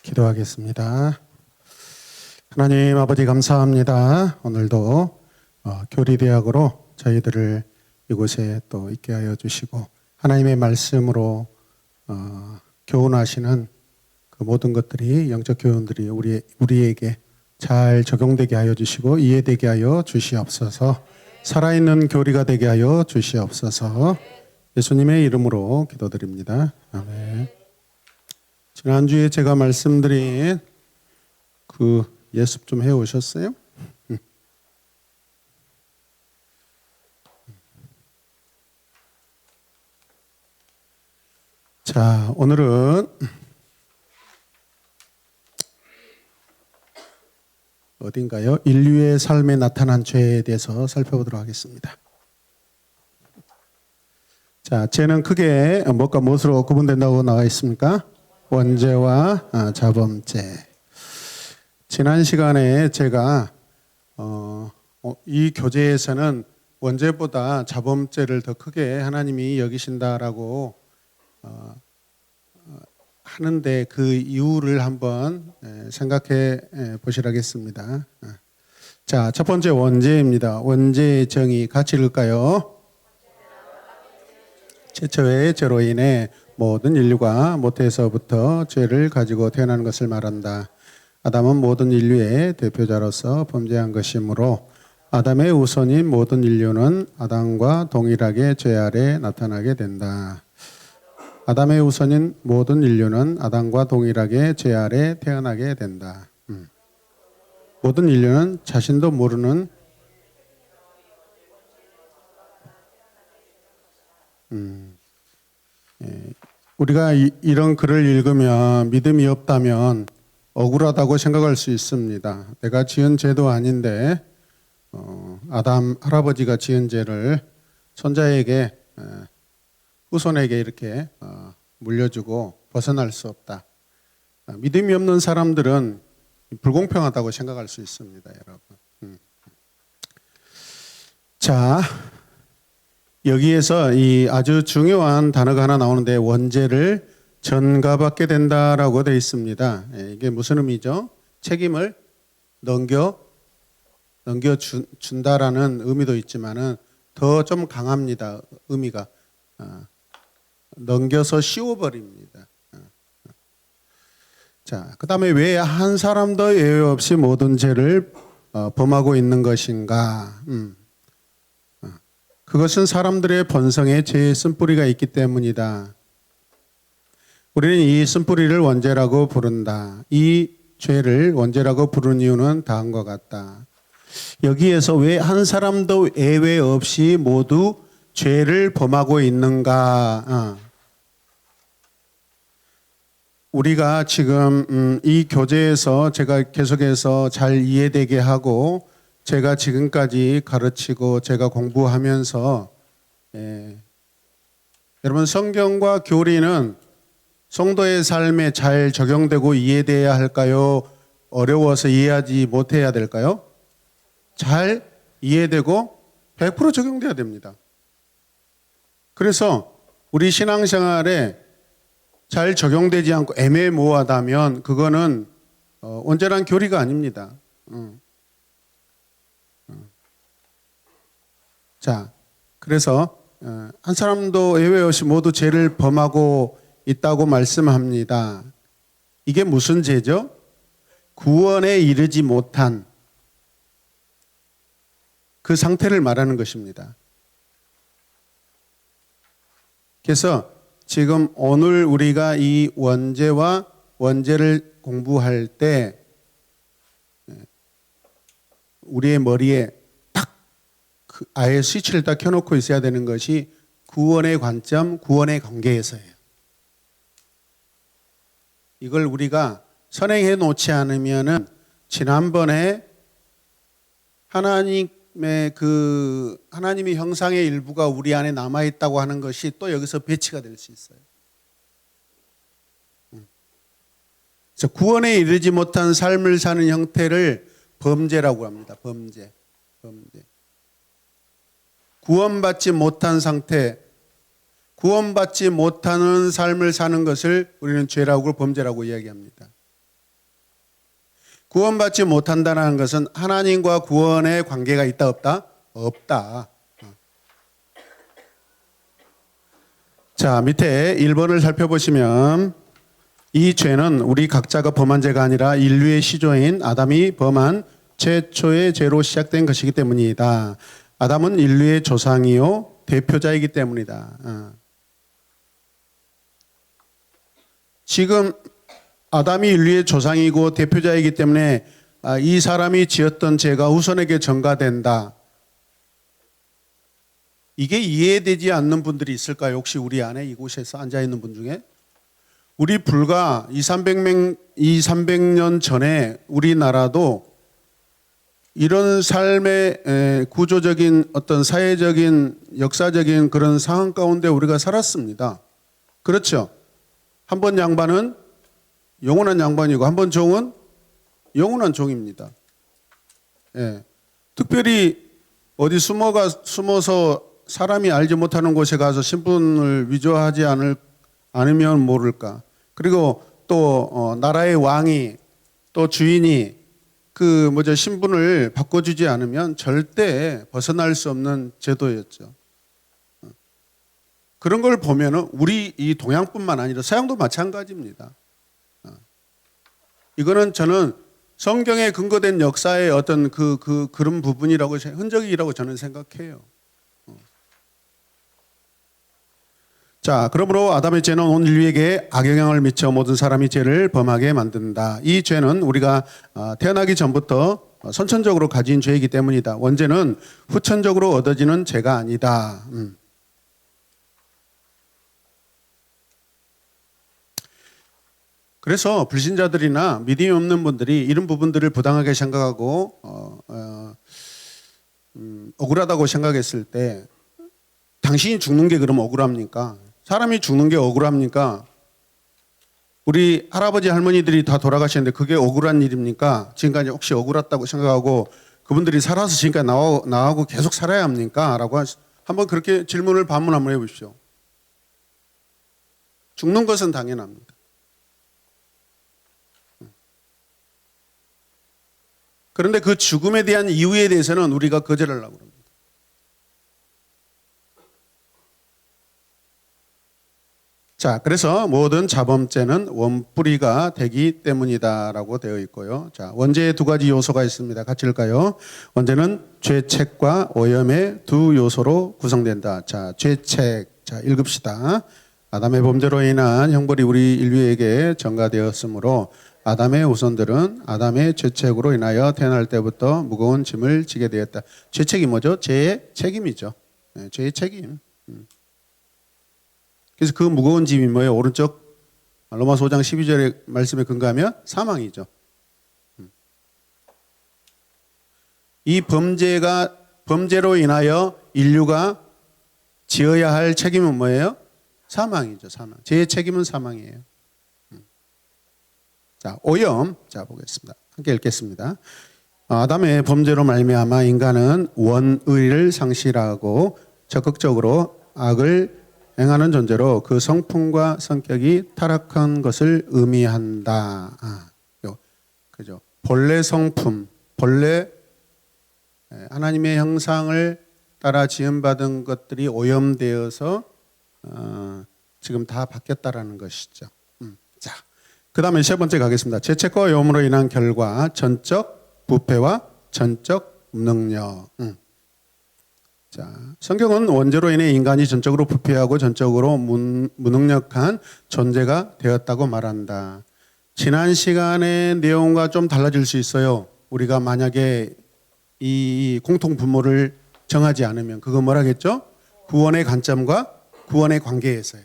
기도하겠습니다. 하나님 아버지 감사합니다. 오늘도 교리대학으로 저희들을 이곳에 또 있게 하여 주시고 하나님의 말씀으로 교훈하시는 그 모든 것들이 영적 교훈들이 우리에게 잘 적용되게 하여 주시고 이해되게 하여 주시옵소서. 살아있는 교리가 되게 하여 주시옵소서. 예수님의 이름으로 기도드립니다. 아멘. 지난주에 제가 말씀드린 그 예습 좀 해오셨어요? 자, 오늘은 어딘가요? 인류의 삶에 나타난 죄에 대해서 살펴보도록 하겠습니다. 자, 죄는 크게 무엇과 무엇으로 구분된다고 나와 있습니까? 원죄와 자범죄. 지난 시간에 제가 이 교재에서는 원죄보다 자범죄를 더 크게 하나님이 여기신다라고 하는데 그 이유를 한번 생각해 보시라겠습니다. 자, 첫 번째 원죄입니다. 원죄의 정의 같이 읽을까요? 최초의 죄로 인해 모든 인류가 모태에서부터 죄를 가지고 태어난 것을 말한다. 아담은 모든 인류의 대표자로서 범죄한 것이므로 아담의 우선인 모든 인류는 아담과 동일하게 죄 아래 나타나게 된다. 아담의 우선인 모든 인류는 아담과 동일하게 죄 아래 태어나게 된다. 모든 인류는 자신도 모르는 우리가 이런 글을 읽으면 믿음이 없다면 억울하다고 생각할 수 있습니다. 내가 지은 죄도 아닌데 아담 할아버지가 지은 죄를 손자에게 후손에게 이렇게 물려주고 벗어날 수 없다. 믿음이 없는 사람들은 불공평하다고 생각할 수 있습니다, 여러분. 자, 여기에서 이 아주 중요한 단어가 하나 나오는데 원죄를 전가받게 된다라고 되어 있습니다. 이게 무슨 의미죠? 책임을 넘겨준다라는 의미도 있지만은 더 좀 강합니다. 의미가 넘겨서 씌워버립니다. 자, 그 다음에 왜 한 사람도 예외 없이 모든 죄를 범하고 있는 것인가? 그것은 사람들의 본성에 죄의 쓴뿌리가 있기 때문이다. 우리는 이 쓴뿌리를 원죄라고 부른다. 이 죄를 원죄라고 부르는 이유는 다음과 같다. 여기에서 왜 한 사람도 예외 없이 모두 죄를 범하고 있는가? 우리가 지금 이 교재에서 제가 계속해서 잘 이해되게 하고 제가 지금까지 가르치고 제가 공부하면서 여러분 성경과 교리는 성도의 삶에 잘 적용되고 이해돼야 할까요? 어려워서 이해하지 못해야 될까요? 잘 이해되고 100% 적용돼야 됩니다. 그래서 우리 신앙생활에 잘 적용되지 않고 애매모호하다면 그거는 온전한 교리가 아닙니다. 자, 그래서 한 사람도 예외 없이 모두 죄를 범하고 있다고 말씀합니다. 이게 무슨 죄죠? 구원에 이르지 못한 그 상태를 말하는 것입니다. 그래서 지금 오늘 우리가 이 원죄와 원죄를 공부할 때 우리의 머리에 딱 아예 스위치를 딱 켜놓고 있어야 되는 것이 구원의 관점, 구원의 관계에서예요. 이걸 우리가 선행해 놓지 않으면은 지난번에 하나님의 하나님의 형상의 일부가 우리 안에 남아 있다고 하는 것이 또 여기서 배치가 될 수 있어요. 그래서 구원에 이르지 못한 삶을 사는 형태를 범죄라고 합니다. 범죄. 구원받지 못한 상태, 구원받지 못하는 삶을 사는 것을 우리는 죄라고 범죄라고 이야기합니다. 구원받지 못한다는 것은 하나님과 구원의 관계가 있다 없다? 없다. 자, 밑에 1번을 살펴보시면 이 죄는 우리 각자가 범한 죄가 아니라 인류의 시조인 아담이 범한 최초의 죄로 시작된 것이기 때문이다. 아담은 인류의 조상이요 대표자이기 때문이다. 지금 아담이 인류의 조상이고 대표자이기 때문에 이 사람이 지었던 죄가 후손에게 전가된다. 이게 이해되지 않는 분들이 있을까요? 혹시 우리 안에 이곳에서 앉아있는 분 중에? 우리 불과 300년 전에 우리나라도 이런 삶의 구조적인 어떤 사회적인 역사적인 그런 상황 가운데 우리가 살았습니다. 그렇죠? 한 번 양반은 영원한 양반이고 한 번 종은 영원한 종입니다. 예. 특별히 어디 숨어서 사람이 알지 못하는 곳에 가서 신분을 위조하지 않으면 모를까. 그리고 또 나라의 왕이 또 주인이 신분을 바꿔주지 않으면 절대 벗어날 수 없는 제도였죠. 그런 걸 보면은 우리 이 동양뿐만 아니라 서양도 마찬가지입니다. 이거는 저는 성경에 근거된 역사의 어떤 그런 부분이라고 흔적이라고 저는 생각해요. 자, 그러므로 아담의 죄는 온 인류에게 악영향을 미쳐 모든 사람이 죄를 범하게 만든다. 이 죄는 우리가 태어나기 전부터 선천적으로 가진 죄이기 때문이다. 원죄는 후천적으로 얻어지는 죄가 아니다. 그래서 불신자들이나 믿음이 없는 분들이 이런 부분들을 부당하게 생각하고 억울하다고 생각했을 때 당신이 죽는 게 그럼 억울합니까? 사람이 죽는 게 억울합니까? 우리 할아버지 할머니들이 다 돌아가셨는데 그게 억울한 일입니까? 지금까지 혹시 억울했다고 생각하고 그분들이 살아서 지금까지 나하고 계속 살아야 합니까? 라고 한번 그렇게 질문을 반문 한번 해보십시오. 죽는 것은 당연합니다. 그런데 그 죽음에 대한 이유에 대해서는 우리가 거절하려고 합니다. 자, 그래서 모든 자범죄는 원뿌리가 되기 때문이다라고 되어 있고요. 자, 원죄의 두 가지 요소가 있습니다. 같이 읽을까요? 원죄는 죄책과 오염의 두 요소로 구성된다. 자, 죄책. 자, 읽읍시다. 아담의 범죄로 인한 형벌이 우리 인류에게 전가되었으므로 아담의 후손들은 아담의 죄책으로 인하여 태어날 때부터 무거운 짐을 지게 되었다. 죄책이 뭐죠? 죄의 책임이죠. 네, 죄의 책임. 그래서 그 무거운 짐이 뭐예요? 오른쪽 로마서 5장 12절의 말씀에 근거하면 사망이죠. 이 범죄로 인하여 인류가 지어야 할 책임은 뭐예요? 사망이죠. 사망. 죄의 책임은 사망이에요. 자, 오염. 자, 보겠습니다. 함께 읽겠습니다. 아담의 범죄로 말미암아 인간은 원의를 상실하고 적극적으로 악을 행하는 존재로 그 성품과 성격이 타락한 것을 의미한다. 그죠? 본래 성품, 본래 하나님의 형상을 따라 지음받은 것들이 오염되어서 지금 다 바뀌었다라는 것이죠. 자, 그 다음에 세 번째 가겠습니다. 죄책과 오염으로 인한 결과, 전적 부패와 전적 무능력. 자, 성경은 원죄로 인해 인간이 전적으로 부패하고 전적으로 무능력한 존재가 되었다고 말한다. 지난 시간의 내용과 좀 달라질 수 있어요. 우리가 만약에 이 공통 분모를 정하지 않으면 그거 뭐라겠죠? 구원의 관점과 구원의 관계에서요.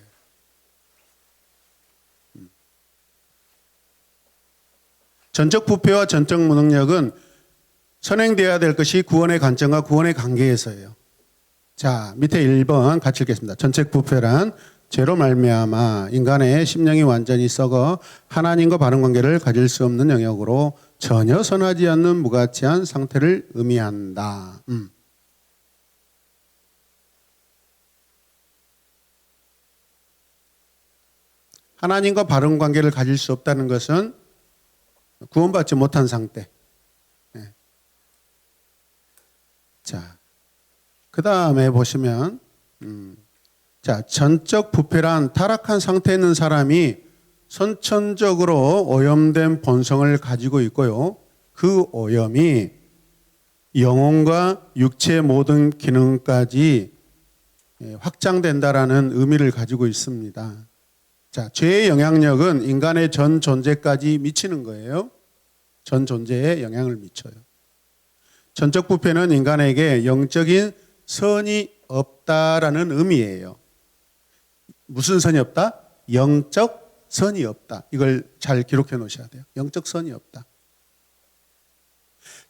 전적 부패와 전적 무능력은 선행되어야 될 것이 구원의 관점과 구원의 관계에서예요. 자, 밑에 1번 같이 읽겠습니다. 전적 부패란 죄로 말미암아 인간의 심령이 완전히 썩어 하나님과 바른 관계를 가질 수 없는 영역으로 전혀 선하지 않는 무가치한 상태를 의미한다. 하나님과 바른 관계를 가질 수 없다는 것은 구원받지 못한 상태. 네. 자, 그 다음에 보시면, 자, 전적 부패란 타락한 상태에 있는 사람이 선천적으로 오염된 본성을 가지고 있고요. 그 오염이 영혼과 육체의 모든 기능까지 확장된다라는 의미를 가지고 있습니다. 자, 죄의 영향력은 인간의 전 존재까지 미치는 거예요. 전 존재에 영향을 미쳐요. 전적 부패는 인간에게 영적인 선이 없다라는 의미예요. 무슨 선이 없다? 영적 선이 없다. 이걸 잘 기록해 놓으셔야 돼요. 영적 선이 없다.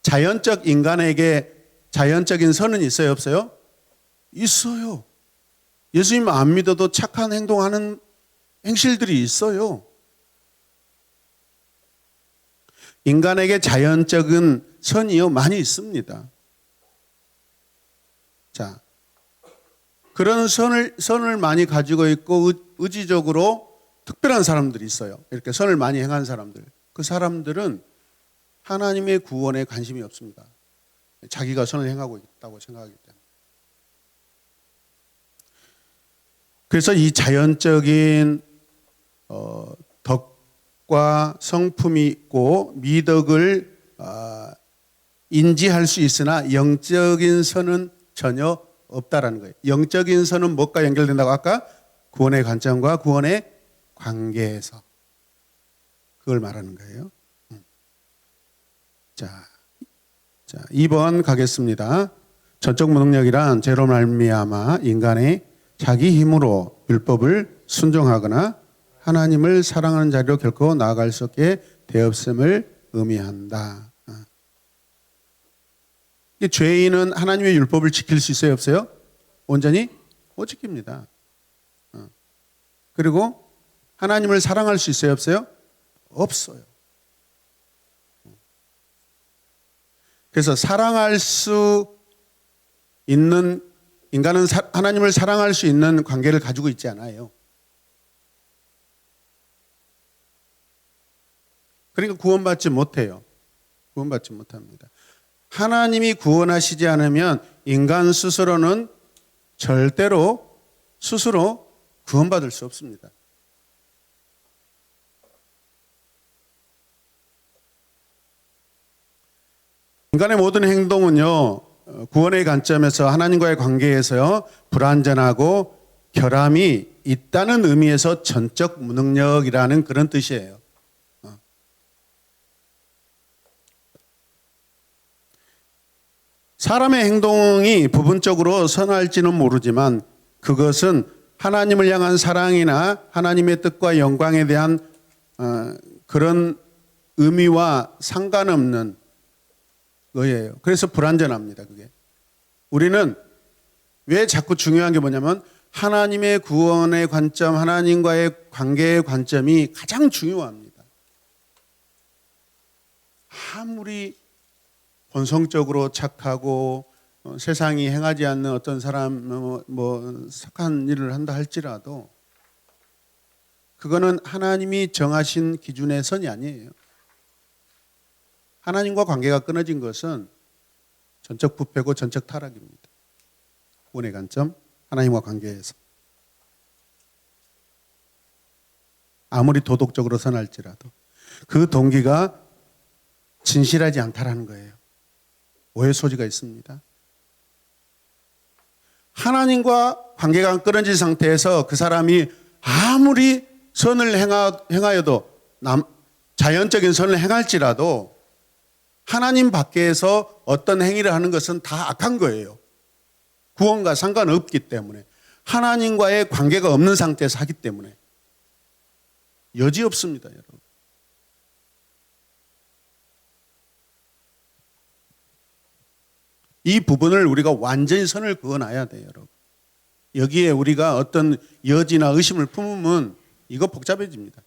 자연적 인간에게 자연적인 선은 있어요, 없어요? 있어요. 예수님 안 믿어도 착한 행동하는 행실들이 있어요. 인간에게 자연적인 선이요, 많이 있습니다. 자, 그런 선을 많이 가지고 있고 의지적으로 특별한 사람들이 있어요. 이렇게 선을 많이 행한 사람들. 그 사람들은 하나님의 구원에 관심이 없습니다. 자기가 선을 행하고 있다고 생각하기 때문에. 그래서 이 자연적인 덕과 성품이 있고 미덕을 인지할 수 있으나 영적인 선은 전혀 없다라는 거예요. 영적인 선은 무엇과 연결된다고 아까 구원의 관점과 구원의 관계에서 그걸 말하는 거예요. 자, 2번 가겠습니다. 전적 무능력이란 죄로 말미암아 인간의 자기 힘으로 율법을 순종하거나 하나님을 사랑하는 자리로 결코 나아갈 수 없게 되었음을 의미한다. 죄인은 하나님의 율법을 지킬 수 있어요, 없어요? 온전히 못 지킵니다. 그리고 하나님을 사랑할 수 있어요, 없어요? 없어요. 그래서 사랑할 수 있는 인간은 하나님을 사랑할 수 있는 관계를 가지고 있지 않아요. 그러니까 구원받지 못해요. 구원받지 못합니다. 하나님이 구원하시지 않으면 인간 스스로는 절대로 스스로 구원받을 수 없습니다. 인간의 모든 행동은요, 구원의 관점에서 하나님과의 관계에서요, 불완전하고 결함이 있다는 의미에서 전적 무능력이라는 그런 뜻이에요. 사람의 행동이 부분적으로 선할지는 모르지만 그것은 하나님을 향한 사랑이나 하나님의 뜻과 영광에 대한 그런 의미와 상관없는 거예요. 그래서 불완전합니다. 그게. 우리는 왜 자꾸 중요한 게 뭐냐면 하나님의 구원의 관점, 하나님과의 관계의 관점이 가장 중요합니다. 아무리 본성적으로 착하고 세상이 행하지 않는 어떤 사람 착한 일을 한다 할지라도 그거는 하나님이 정하신 기준의 선이 아니에요. 하나님과 관계가 끊어진 것은 전적 부패고 전적 타락입니다. 구원의 관점, 하나님과 관계에서. 아무리 도덕적으로 선할지라도 그 동기가 진실하지 않다라는 거예요. 오해 소지가 있습니다. 하나님과 관계가 끊어진 상태에서 그 사람이 아무리 선을 행하여도 자연적인 선을 행할지라도 하나님 밖에서 어떤 행위를 하는 것은 다 악한 거예요. 구원과 상관없기 때문에 하나님과의 관계가 없는 상태에서 하기 때문에 여지없습니다, 여러분. 이 부분을 우리가 완전히 선을 그어놔야 돼요, 여러분. 여기에 우리가 어떤 여지나 의심을 품으면 이거 복잡해집니다.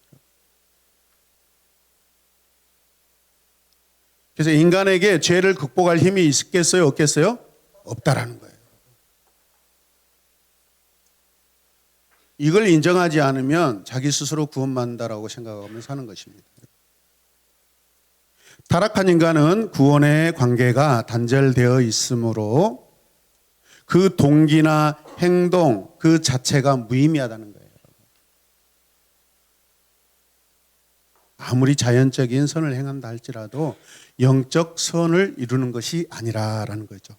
그래서 인간에게 죄를 극복할 힘이 있겠어요, 없겠어요? 없다라는 거예요. 이걸 인정하지 않으면 자기 스스로 구원받는다라고 생각하면 사는 것입니다. 타락한 인간은 구원의 관계가 단절되어 있으므로 그 동기나 행동 그 자체가 무의미하다는 거예요. 아무리 자연적인 선을 행한다 할지라도 영적 선을 이루는 것이 아니라라는 거죠.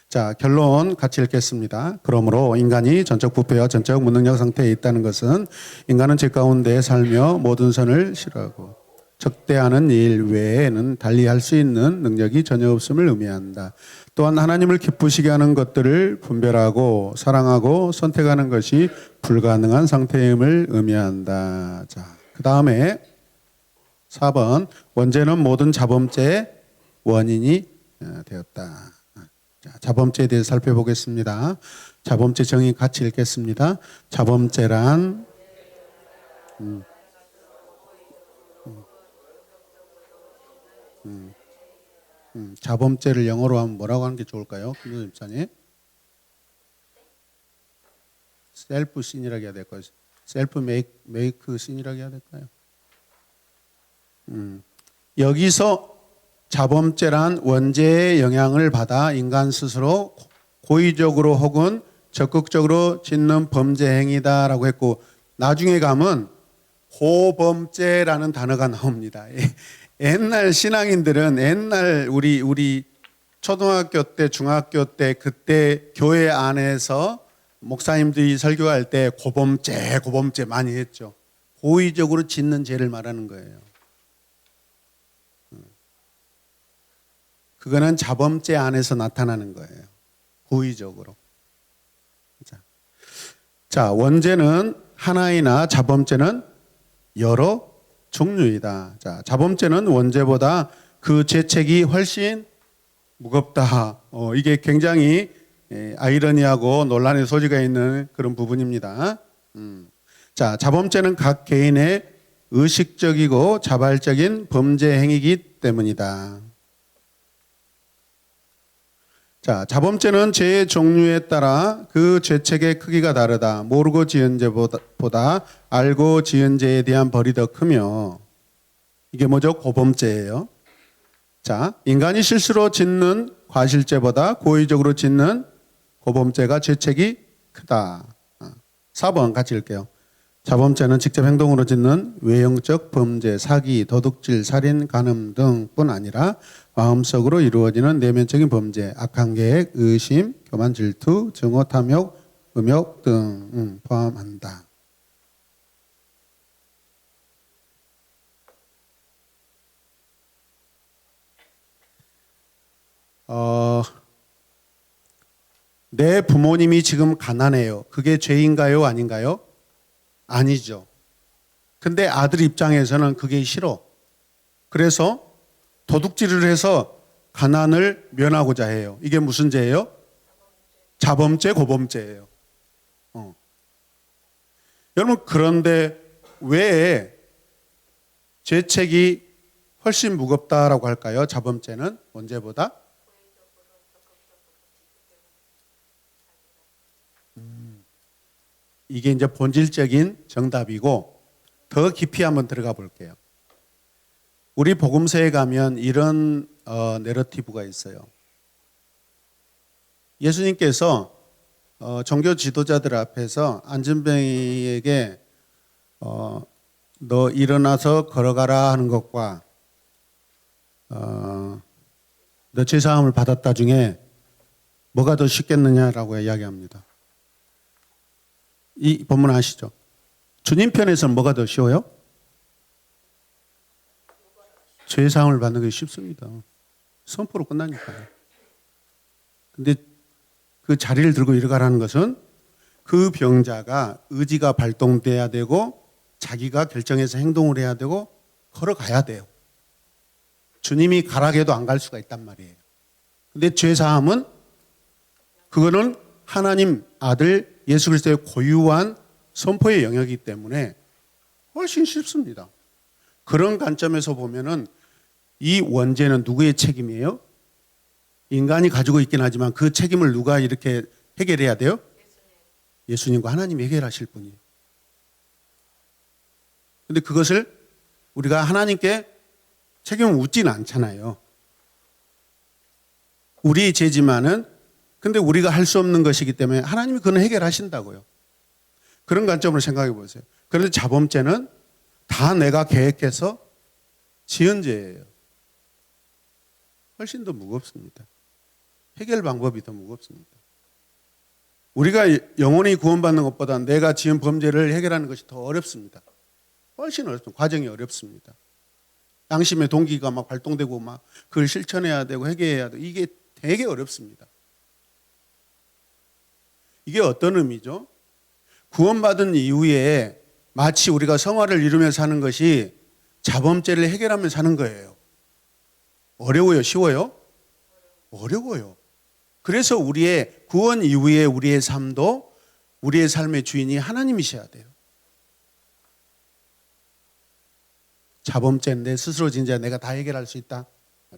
자, 결론 같이 읽겠습니다. 그러므로 인간이 전적 부패와 전적 무능력 상태에 있다는 것은 인간은 죄 가운데 살며 모든 선을 싫어하고 적대하는 일 외에는 달리 할 수 있는 능력이 전혀 없음을 의미한다. 또한 하나님을 기쁘시게 하는 것들을 분별하고 사랑하고 선택하는 것이 불가능한 상태임을 의미한다. 자, 그 다음에 4번 원죄는 모든 자범죄의 원인이 되었다. 자, 자범죄에 대해서 살펴보겠습니다. 자범죄 정의 같이 읽겠습니다. 자범죄란 자범죄를 영어로 하면 뭐라고 하는 게 좋을까요? 김도현 집사님. 셀프 신이라고 해야 될까요? 셀프 메이크 신이라고 해야 될까요? 여기서 자범죄란 원죄의 영향을 받아 인간 스스로 고의적으로 혹은 적극적으로 짓는 범죄 행위다라고 했고, 나중에 가면 고범죄라는 단어가 나옵니다. 옛날 신앙인들은 옛날 우리 초등학교 때 중학교 때 그때 교회 안에서 목사님들이 설교할 때 고범죄 많이 했죠. 고의적으로 짓는 죄를 말하는 거예요. 그거는 자범죄 안에서 나타나는 거예요. 고의적으로. 자, 원죄는 하나이나 자범죄는 여러 종류이다. 자, 자범죄는 원죄보다 그 죄책이 훨씬 무겁다. 이게 굉장히 아이러니하고 논란의 소지가 있는 그런 부분입니다. 자, 자범죄는 각 개인의 의식적이고 자발적인 범죄 행위이기 때문이다. 자, 자범죄는 죄의 종류에 따라 그 죄책의 크기가 다르다. 모르고 지은 죄보다 알고 지은 죄에 대한 벌이 더 크며, 이게 뭐죠? 고범죄예요. 자, 인간이 실수로 짓는 과실죄보다 고의적으로 짓는 고범죄가 죄책이 크다. 4번 같이 읽게요. 자범죄는 직접 행동으로 짓는 외형적 범죄, 사기, 도둑질, 살인, 간음 등뿐 아니라 마음속으로 이루어지는 내면적인 범죄, 악한 계획, 의심, 교만, 질투, 증오, 탐욕, 음욕 등 포함한다. 내 부모님이 지금 가난해요. 그게 죄인가요? 아닌가요? 아니죠. 근데 아들 입장에서는 그게 싫어. 그래서 도둑질을 해서 가난을 면하고자 해요. 이게 무슨 죄예요? 자범죄, 고범죄예요. 여러분, 그런데 왜 죄책이 훨씬 무겁다라고 할까요? 자범죄는 원죄보다? 이게 이제 본질적인 정답이고, 더 깊이 한번 들어가 볼게요. 우리 복음서에 가면 이런 내러티브가 있어요. 예수님께서 종교 지도자들 앞에서 안진뱅이에게 너 일어나서 걸어가라 하는 것과 너 죄사함을 받았다 중에 뭐가 더 쉽겠느냐라고 이야기합니다. 이 본문 아시죠? 주님 편에서는 뭐가 더 쉬워요? 죄사함을 받는 게 쉽습니다. 선포로 끝나니까요. 근데 그 자리를 들고 일어가라는 것은 그 병자가 의지가 발동돼야 되고 자기가 결정해서 행동을 해야 되고 걸어가야 돼요. 주님이 가라게 해도 안 갈 수가 있단 말이에요. 근데 죄사함은 그거는 하나님 아들 예수 그리스도의 고유한 선포의 영역이기 때문에 훨씬 쉽습니다. 그런 관점에서 보면은 이 원죄는 누구의 책임이에요? 인간이 가지고 있긴 하지만 그 책임을 누가 이렇게 해결해야 돼요? 예수님과 하나님이 해결하실 분이에요. 근데 그것을 우리가 하나님께 책임을 묻지는 않잖아요. 우리의 죄지만은 근데 우리가 할 수 없는 것이기 때문에 하나님이 그건 해결하신다고요. 그런 관점으로 생각해 보세요. 그런데 자범죄는 다 내가 계획해서 지은 죄예요. 훨씬 더 무겁습니다. 해결 방법이 더 무겁습니다. 우리가 영원히 구원받는 것보다 내가 지은 범죄를 해결하는 것이 더 어렵습니다. 훨씬 어렵습니다. 과정이 어렵습니다. 양심의 동기가 막 발동되고 막 그걸 실천해야 되고 해결해야 되고 이게 되게 어렵습니다. 이게 어떤 의미죠? 구원받은 이후에 마치 우리가 성화를 이루며 사는 것이 자범죄를 해결하며 사는 거예요. 어려워요? 쉬워요? 어려워요. 그래서 우리의 구원 이후에 우리의 삶도 우리의 삶의 주인이 하나님이셔야 돼요. 자범죄인데 스스로 진짜 내가 다 해결할 수 있다?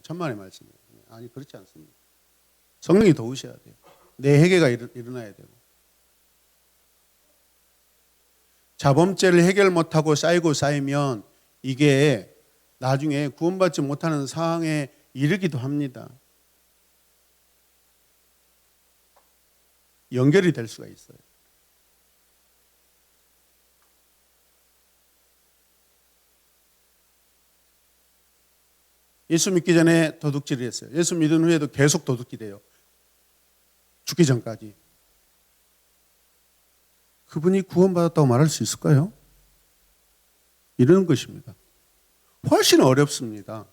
천만의 말씀이에요. 아니 그렇지 않습니다. 성령이 도우셔야 돼요. 내 회개가 일어나야 되고. 자범죄를 해결 못하고 쌓이면 이게 나중에 구원받지 못하는 상황에 이르기도 합니다. 연결이 될 수가 있어요. 예수 믿기 전에 도둑질을 했어요. 예수 믿은 후에도 계속 도둑질해요. 죽기 전까지. 그분이 구원받았다고 말할 수 있을까요? 이런 것입니다. 훨씬 어렵습니다.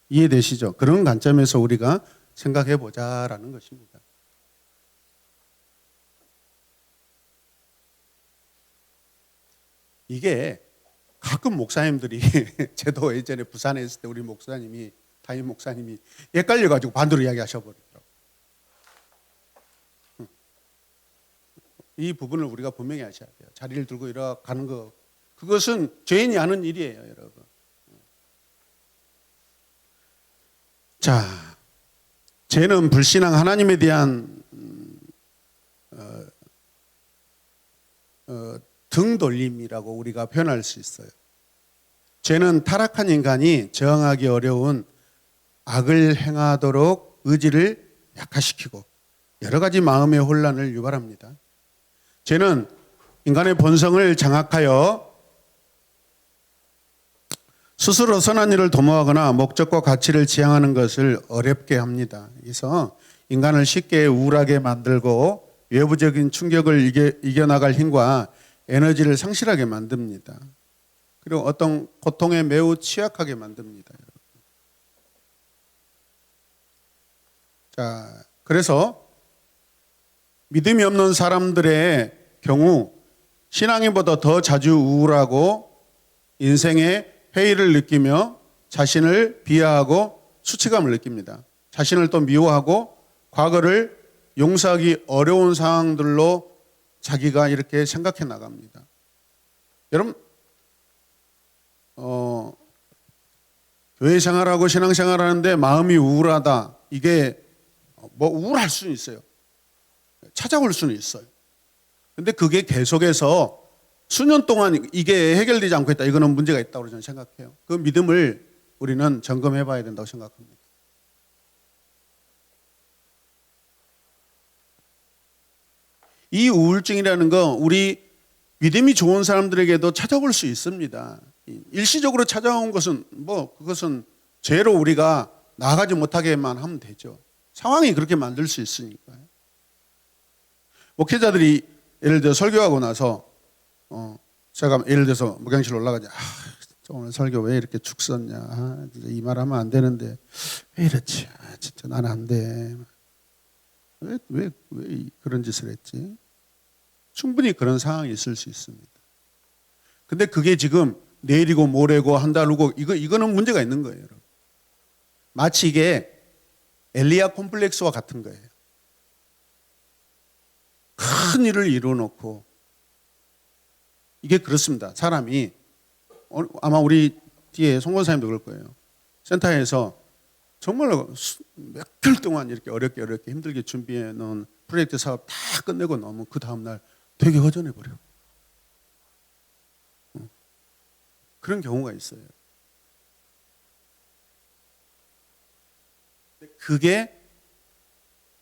이해되시죠? 그런 관점에서 우리가 생각해 보자라는 것입니다. 이게 가끔 목사님들이 저도 예전에 부산에 있을 때 우리 목사님이 담임 목사님이 헷갈려가지고 반대로 이야기하셔버리더라고요. 이 부분을 우리가 분명히 하셔야 돼요. 자리를 들고 일어가는 거 그것은 죄인이 하는 일이에요, 여러분. 자, 죄는 불신앙 하나님에 대한 등 돌림이라고 우리가 표현할 수 있어요. 죄는 타락한 인간이 저항하기 어려운 악을 행하도록 의지를 약화시키고 여러 가지 마음의 혼란을 유발합니다. 죄는 인간의 본성을 장악하여 스스로 선한 일을 도모하거나 목적과 가치를 지향하는 것을 어렵게 합니다. 그래서 인간을 쉽게 우울하게 만들고 외부적인 충격을 이겨나갈 힘과 에너지를 상실하게 만듭니다. 그리고 어떤 고통에 매우 취약하게 만듭니다. 자, 그래서 믿음이 없는 사람들의 경우 신앙인보다 더 자주 우울하고 인생에 회의를 느끼며 자신을 비하하고 수치감을 느낍니다. 자신을 또 미워하고 과거를 용서하기 어려운 상황들로 자기가 이렇게 생각해 나갑니다. 여러분, 교회 생활하고 신앙 생활하는데 마음이 우울하다. 이게 뭐 우울할 수는 있어요. 찾아올 수는 있어요. 근데 그게 계속해서 수년 동안 이게 해결되지 않고 있다. 이거는 문제가 있다고 저는 생각해요. 그 믿음을 우리는 점검해 봐야 된다고 생각합니다. 이 우울증이라는 건 우리 믿음이 좋은 사람들에게도 찾아올 수 있습니다. 일시적으로 찾아온 것은 그것은 죄로 우리가 나아가지 못하게만 하면 되죠. 상황이 그렇게 만들 수 있으니까요. 목회자들이 예를 들어 설교하고 나서 제가 예를 들어서 목양실 올라가자. 오늘 설교 왜 이렇게 죽 썼냐. 이 말 하면 안 되는데 왜 이렇지. 진짜 나는 안 돼. 왜 그런 짓을 했지? 충분히 그런 상황이 있을 수 있습니다. 근데 그게 지금 내일이고 모레고 한 달 후고 이거는 문제가 있는 거예요. 여러분. 마치 이게 엘리야 콤플렉스와 같은 거예요. 큰 일을 이루어놓고 이게 그렇습니다. 사람이 아마 우리 뒤에 송 권사님도 그럴 거예요. 센터에서 정말로 몇 개월 동안 이렇게 어렵게 힘들게 준비해 놓은 프로젝트 사업 다 끝내고 너무 그 다음날 되게 허전해 버려. 그런 경우가 있어요. 그게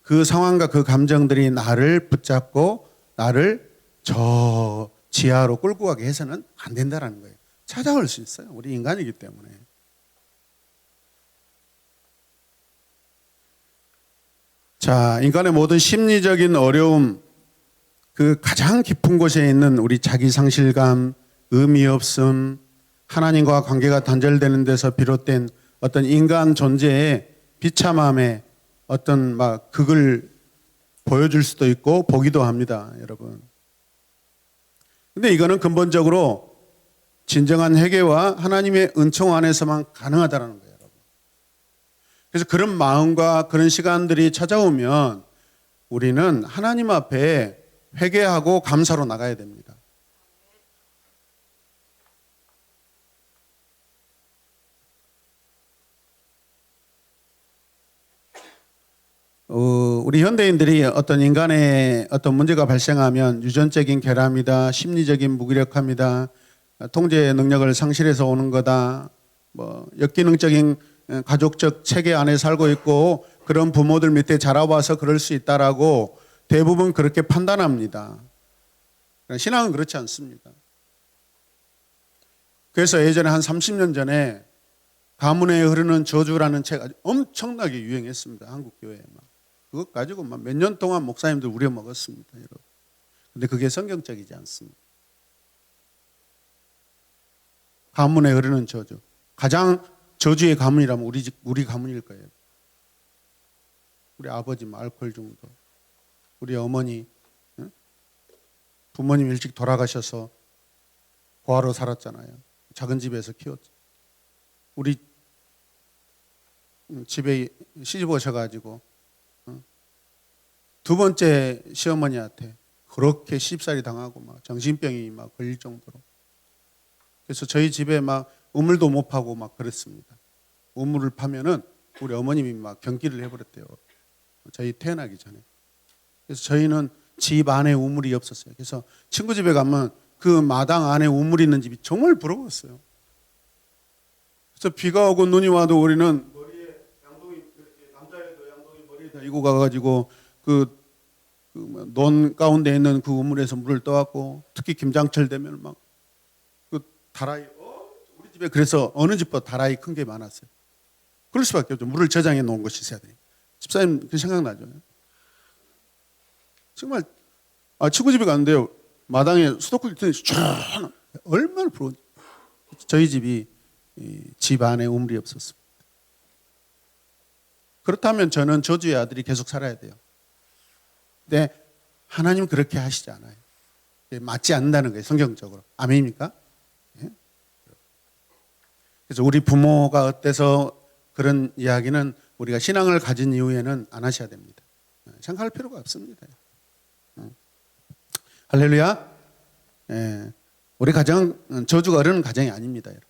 그 상황과 그 감정들이 나를 붙잡고 나를 저 지하로 끌고 가게 해서는 안 된다라는 거예요. 찾아올 수 있어요. 우리 인간이기 때문에. 자, 인간의 모든 심리적인 어려움, 그 가장 깊은 곳에 있는 우리 자기 상실감, 의미 없음, 하나님과 관계가 단절되는 데서 비롯된 어떤 인간 존재의 비참함의 어떤 막 극을 보여줄 수도 있고 보기도 합니다, 여러분. 근데 이거는 근본적으로 진정한 회개와 하나님의 은총 안에서만 가능하다는 거예요, 여러분. 그래서 그런 마음과 그런 시간들이 찾아오면 우리는 하나님 앞에 회개하고 감사로 나가야 됩니다. 우리 현대인들이 어떤 인간의 어떤 문제가 발생하면 유전적인 결함이다, 심리적인 무기력함이다, 통제 능력을 상실해서 오는 거다, 뭐 역기능적인 가족적 체계 안에 살고 있고 그런 부모들 밑에 자라와서 그럴 수 있다라고 대부분 그렇게 판단합니다. 신앙은 그렇지 않습니다. 그래서 예전에 한 30년 전에 가문에 흐르는 저주라는 책 아주 엄청나게 유행했습니다. 한국 교회에 막. 그것 가지고 막 몇 년 동안 목사님들 우려먹었습니다, 여러분. 근데 그게 성경적이지 않습니다. 가문에 흐르는 저주. 가장 저주의 가문이라면 우리 가문일 거예요. 우리 아버지 알코올 중독. 우리 어머니 부모님 일찍 돌아가셔서 고아로 살았잖아요. 작은 집에서 키웠죠. 우리 집에 시집 오셔가지고 두 번째 시어머니한테 그렇게 시집살이 당하고 막 정신병이 막 걸릴 정도로. 그래서 저희 집에 막 우물도 못 파고 막 그랬습니다. 우물을 파면은 우리 어머님이 막 경기를 해버렸대요. 저희 태어나기 전에. 그래서 저희는 집 안에 우물이 없었어요. 그래서 친구 집에 가면 그 마당 안에 우물이 있는 집이 정말 부러웠어요. 그래서 비가 오고 눈이 와도 우리는 머리에 양동이, 남자애도 양동이 머리에 다 이고 가가지고 논 가운데 있는 그 우물에서 물을 떠왔고, 특히 김장철 되면 막 그 다라이, 우리 집에 그래서 어느 집보다 다라이 큰 게 많았어요. 그럴 수밖에 없죠. 물을 저장해 놓은 것이 있어야 돼요. 집사님 그 생각나죠? 정말 친구 집에 갔는데요, 마당에 수도꼭지 트는 쫙 얼마나 부러운지. 저희 집이 집 안에 우물이 없었습니다. 그렇다면 저는 저주의 아들이 계속 살아야 돼요. 근데 하나님 그렇게 하시지 않아요. 맞지 않는다는 거예요, 성경적으로. 아멘입니까? 예? 그래서 우리 부모가 어때서 그런 이야기는 우리가 신앙을 가진 이후에는 안 하셔야 됩니다. 생각할 필요가 없습니다. 할렐루야. 예. 우리 가정은 저주가 어려운 가정이 아닙니다, 여러분.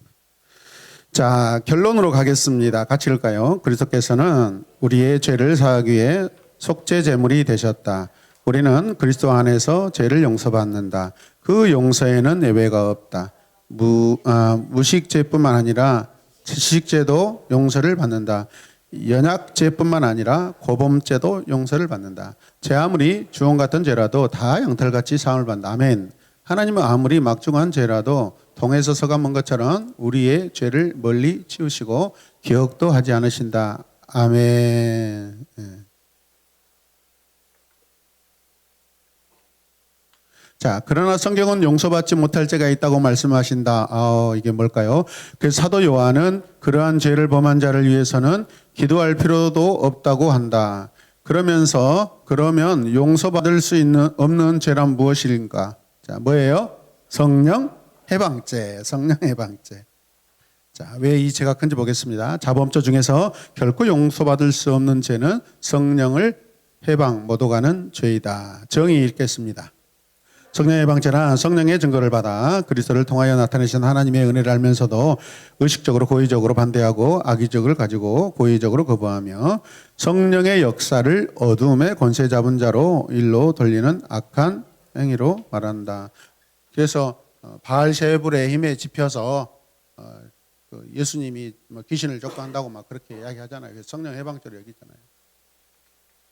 자, 결론으로 가겠습니다. 같이 읽을까요? 그리스도께서는 우리의 죄를 사하기 위해 속죄 제물이 되셨다. 우리는 그리스도 안에서 죄를 용서받는다. 그 용서에는 예외가 없다. 무식죄뿐만 아니라 지식죄도 용서를 받는다. 연약죄뿐만 아니라 고범죄도 용서를 받는다. 죄 아무리 주홍 같은 죄라도 다 양털같이 사함을 받는다. 아멘. 하나님은 아무리 막중한 죄라도 동에서 서가 먼 것처럼 우리의 죄를 멀리 치우시고 기억도 하지 않으신다. 아멘. 자, 그러나 성경은 용서받지 못할 죄가 있다고 말씀하신다. 이게 뭘까요? 그래서 사도 요한은 그러한 죄를 범한 자를 위해서는 기도할 필요도 없다고 한다. 그러면 용서받을 수 없는 죄란 무엇일까? 자, 뭐예요? 성령 해방죄. 성령 해방죄. 자, 왜 이 죄가 큰지 보겠습니다. 자범죄 중에서 결코 용서받을 수 없는 죄는 성령을 해방, 못 오가는 죄이다. 정의 읽겠습니다. 성령의 해방죄란 성령의 증거를 받아 그리스도를 통하여 나타내신 하나님의 은혜를 알면서도 의식적으로 고의적으로 반대하고 악의적을 가지고 고의적으로 거부하며 성령의 역사를 어둠의 권세 잡은 자로 일로 돌리는 악한 행위로 말한다. 그래서 바알셰불의 힘에 집혀서 그 예수님이 뭐 귀신을 쫓고한다고 막 그렇게 이야기하잖아요. 그래서 성령 해방죄로 여기잖아요.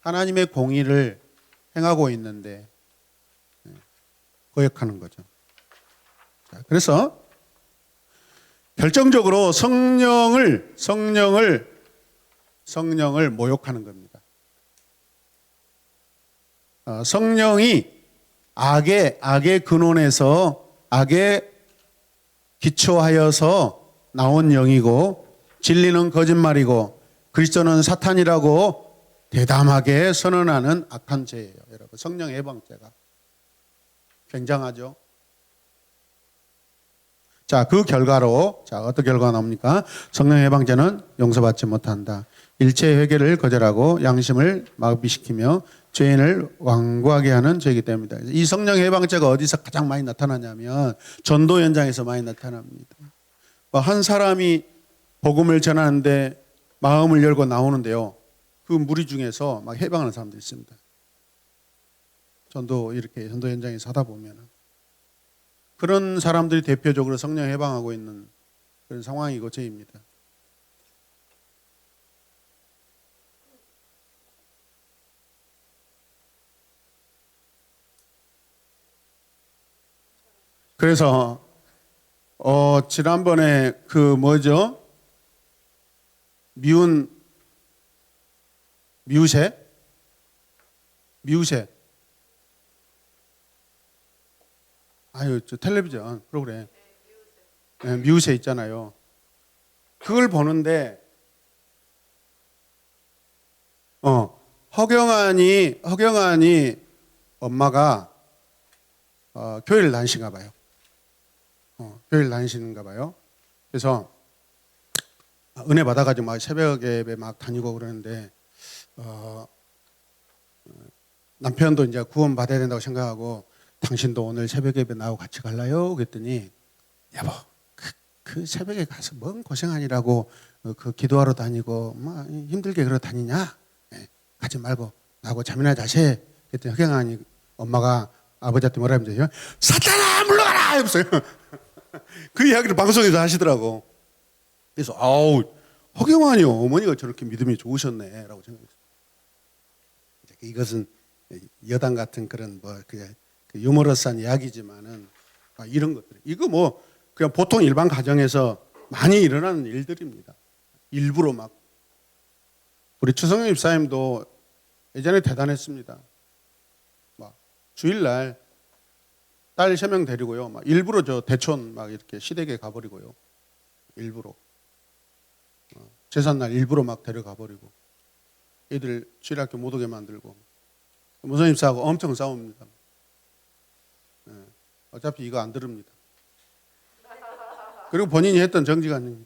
하나님의 공의를 행하고 있는데 거역하는 거죠. 자, 그래서 결정적으로 성령을 모욕하는 겁니다. 성령이 악의 근원에서 악에 기초하여서 나온 영이고 진리는 거짓말이고 그리스도는 사탄이라고 대담하게 선언하는 악한 죄예요. 여러분, 성령 해방죄가 굉장하죠. 자, 그 결과로 어떤 결과가 나옵니까? 성령 해방죄는 용서받지 못한다. 일체 회개를 거절하고 양심을 마비시키며 죄인을 완고하게 하는 죄이기 때문이다. 이 성령 해방죄가 어디서 가장 많이 나타나냐면 전도 현장에서 많이 나타납니다. 한 사람이 복음을 전하는데 마음을 열고 나오는데요. 그 무리 중에서 막 해방하는 사람들이 있습니다. 전도 현장에서 하다 보면 그런 사람들이 대표적으로 성령 해방하고 있는 그런 상황이고 죄입니다. 그래서 지난번에 그 미우새 저 텔레비전 프로그램 미우새 있잖아요. 그걸 보는데 허경환이 엄마가 교회를 다니신가 봐요. 교회를 다니시는가 봐요. 그래서 은혜 받아가지고 막 새벽 예배 막 다니고 그러는데 남편도 이제 구원 받아야 된다고 생각하고 당신도 오늘 새벽 예배 나하고 같이 갈라요? 그랬더니 여보 그 새벽에 가서 뭔 고생하니라고 그 기도하러 다니고 막 힘들게 그러 다니냐? 가지 말고 나하고 잠이나 자세. 그랬더니 허경환이 엄마가 아버지한테 뭐라 하면서 사탄아 물러가라! 이러면서요. 그 이야기를 방송에서 하시더라고. 그래서 허경환이 어머니가 저렇게 믿음이 좋으셨네 라고 생각했어요. 이것은 여당 같은 그런 그 유머러스한 이야기지만은 이런 것들 이거 그냥 보통 일반 가정에서 많이 일어나는 일들입니다. 일부러 막 우리 추성영 집사님도 예전에 대단했습니다. 주일날 딸 3명 데리고요. 일부러 저 대촌 이렇게 시댁에 가버리고요. 일부러. 제삿날 일부러 데려가 버리고. 애들 주일학교 못 오게 만들고. 무선집사하고 엄청 싸웁니다. 어차피 이거 안 들읍니다. 그리고 본인이 했던 정직한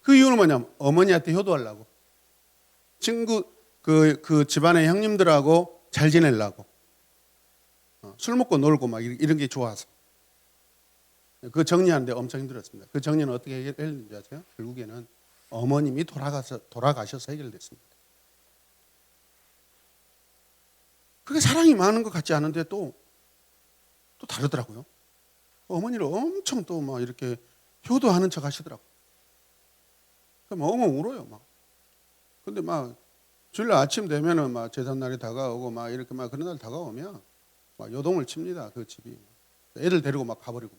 그 이유는 뭐냐면 어머니한테 효도하려고. 친구 그 집안의 형님들하고 잘 지내려고. 술 먹고 놀고 이런 게 좋아서. 그 정리하는데 엄청 힘들었습니다. 그 정리는 어떻게 해결했는지 아세요? 결국에는 어머님이 돌아가셔서 해결됐습니다. 그게 사랑이 많은 것 같지 않은데 또 다르더라고요. 어머니를 엄청 이렇게 효도하는 척 하시더라고요. 그럼 엉엉 울어요. 근데 주일날 아침 되면은 제삿날이 다가오고 이렇게 그런 날 다가오면 요동을 칩니다. 그 집이. 애들 데리고 가버리고.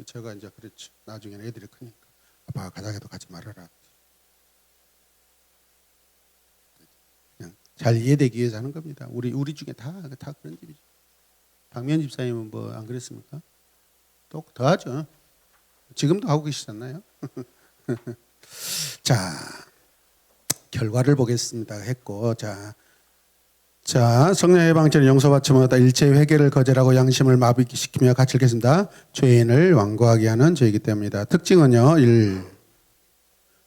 제가 이제 그랬지. 나중에는 애들이 크니까 아빠가 가자 해도 가지 말아라. 그냥 잘 이해되기 위해서 하는 겁니다. 우리 중에 다 그런 집이죠. 박미연 집사님은 안 그랬습니까? 또 더하죠. 지금도 하고 계시잖아요. 자, 결과를 보겠습니다. 했고, 자, 성령 해방죄는 용서받지 못하다 일체 회개를 거절하고 양심을 마비시키며 같이 읽겠습니다. 죄인을 완고하게 하는 죄이기 때문이다. 특징은요, 1.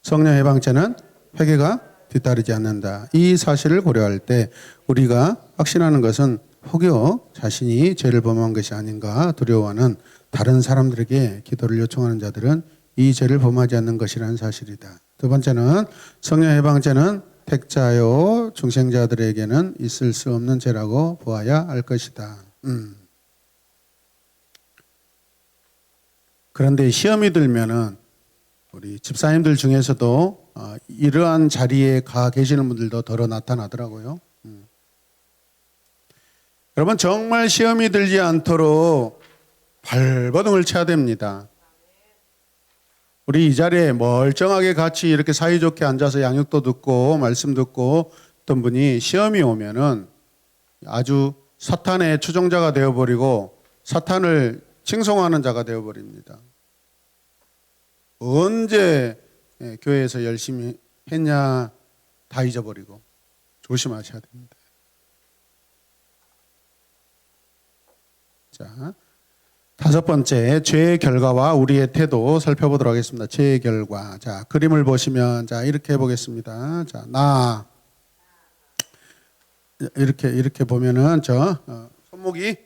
성령 해방죄는 회개가 뒤따르지 않는다. 이 사실을 고려할 때 우리가 확신하는 것은 혹여 자신이 죄를 범한 것이 아닌가 두려워하는 다른 사람들에게 기도를 요청하는 자들은 이 죄를 범하지 않는 것이라는 사실이다. 두 번째는 성령 해방죄는 택자요 중생자들에게는 있을 수 없는 죄라고 보아야 할 것이다. 그런데 시험이 들면은 우리 집사님들 중에서도 이러한 자리에 가 계시는 분들도 덜어 나타나더라고요. 여러분 정말 시험이 들지 않도록 발버둥을 쳐야 됩니다. 우리 이 자리에 멀쩡하게 같이 이렇게 사이좋게 앉아서 양육도 듣고 말씀 듣고 어떤 분이 시험이 오면은 아주 사탄의 추종자가 되어버리고 사탄을 칭송하는 자가 되어버립니다. 언제 교회에서 열심히 했냐 다 잊어버리고 조심하셔야 됩니다. 자, 다섯 번째, 죄의 결과와 우리의 태도 살펴보도록 하겠습니다. 죄의 결과. 자, 그림을 보시면, 자, 이렇게 해보겠습니다. 자, 이렇게 보면은, 손목이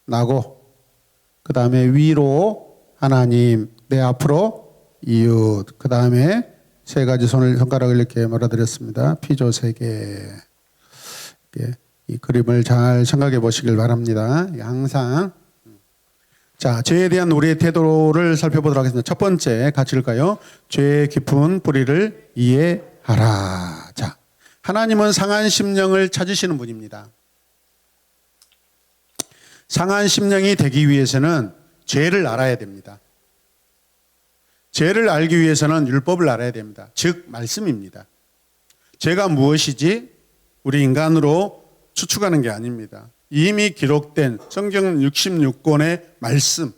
나고, 그 다음에 위로 하나님, 내 앞으로 이웃, 그 다음에 세 가지 손가락을 이렇게 몰아드렸습니다. 피조 세 개. 이 그림을 잘 생각해 보시길 바랍니다. 항상. 자, 죄에 대한 우리의 태도를 살펴보도록 하겠습니다. 첫 번째, 같이 읽을까요? 죄의 깊은 뿌리를 이해하라. 자, 하나님은 상한 심령을 찾으시는 분입니다. 상한 심령이 되기 위해서는 죄를 알아야 됩니다. 죄를 알기 위해서는 율법을 알아야 됩니다. 즉, 말씀입니다. 죄가 무엇이지? 우리 인간으로 추측하는 게 아닙니다. 이미 기록된 성경 66권의 말씀,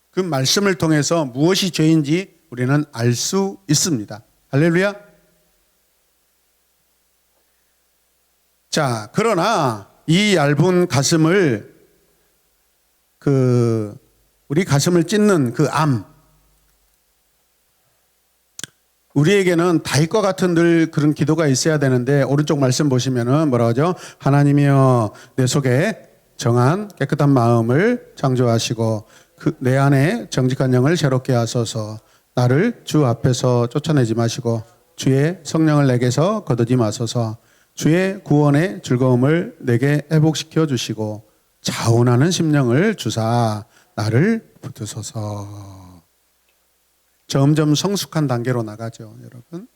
그 말씀을 통해서 무엇이 죄인지 우리는 알 수 있습니다. 할렐루야. 자, 그러나 이 얇은 가슴을 우리 가슴을 찢는 그 암, 우리에게는 다윗과 같은 늘 그런 기도가 있어야 되는데 오른쪽 말씀 보시면은 뭐라고 하죠? 하나님이여 내 속에 정한 깨끗한 마음을 창조하시고 내 안에 정직한 영을 새롭게 하소서. 나를 주 앞에서 쫓아내지 마시고 주의 성령을 내게서 거두지 마소서. 주의 구원의 즐거움을 내게 회복시켜 주시고 자원하는 심령을 주사 나를 붙드소서. 점점 성숙한 단계로 나가죠, 여러분.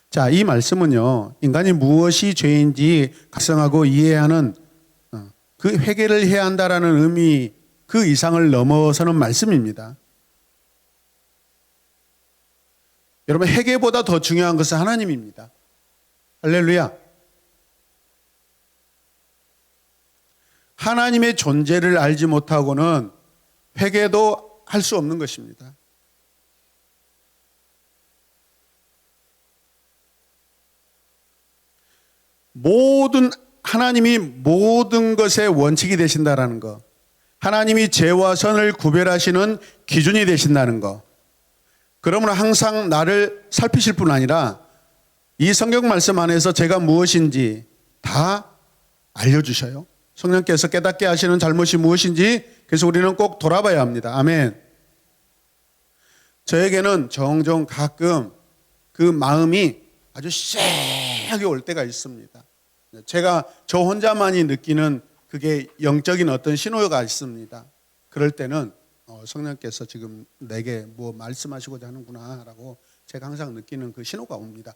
자, 이 말씀은요, 인간이 무엇이 죄인지 각성하고 이해하는 그 회개를 해야 한다라는 의미, 그 이상을 넘어서는 말씀입니다. 여러분, 회개보다 더 중요한 것은 하나님입니다. 할렐루야. 하나님의 존재를 알지 못하고는 회개도 할 수 없는 것입니다. 하나님이 모든 것의 원칙이 되신다라는 것, 하나님이 죄와 선을 구별하시는 기준이 되신다는 것, 그러므로 항상 나를 살피실 뿐 아니라 이 성경 말씀 안에서 제가 무엇인지 다 알려주셔요. 성령께서 깨닫게 하시는 잘못이 무엇인지, 그래서 우리는 꼭 돌아봐야 합니다. 아멘. 저에게는 종종 가끔 그 마음이 아주 쎄하게 올 때가 있습니다. 제가 저 혼자만이 느끼는 그게 영적인 어떤 신호가 있습니다. 그럴 때는 성령께서 지금 내게 뭐 말씀하시고자 하는구나 라고 제가 항상 느끼는 그 신호가 옵니다.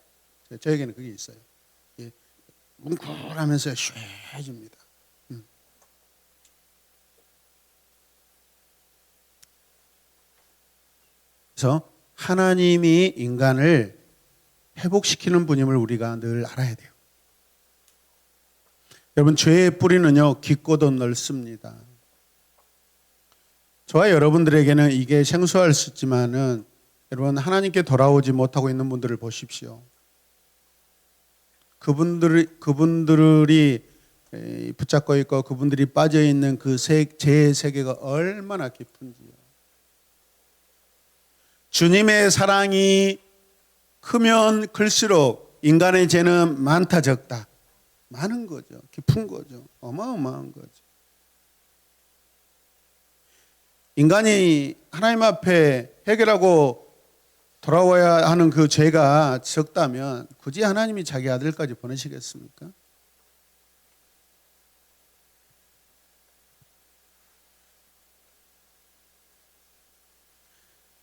저에게는 그게 있어요. 뭉클하면서 쇠해집니다. 그래서 하나님이 인간을 회복시키는 분임을 우리가 늘 알아야 돼요. 여러분, 죄의 뿌리는요 깊고도 넓습니다. 저와 여러분들에게는 이게 생소할 수 있지만은 여러분, 하나님께 돌아오지 못하고 있는 분들을 보십시오. 그분들이 붙잡고 있고 그분들이 빠져 있는 그 죄의 세계가 얼마나 깊은지요. 주님의 사랑이 크면 클수록 인간의 죄는 많다 적다, 많은 거죠. 깊은 거죠. 어마어마한 거죠. 인간이 하나님 앞에 해결하고 돌아와야 하는 그 죄가 적다면 굳이 하나님이 자기 아들까지 보내시겠습니까?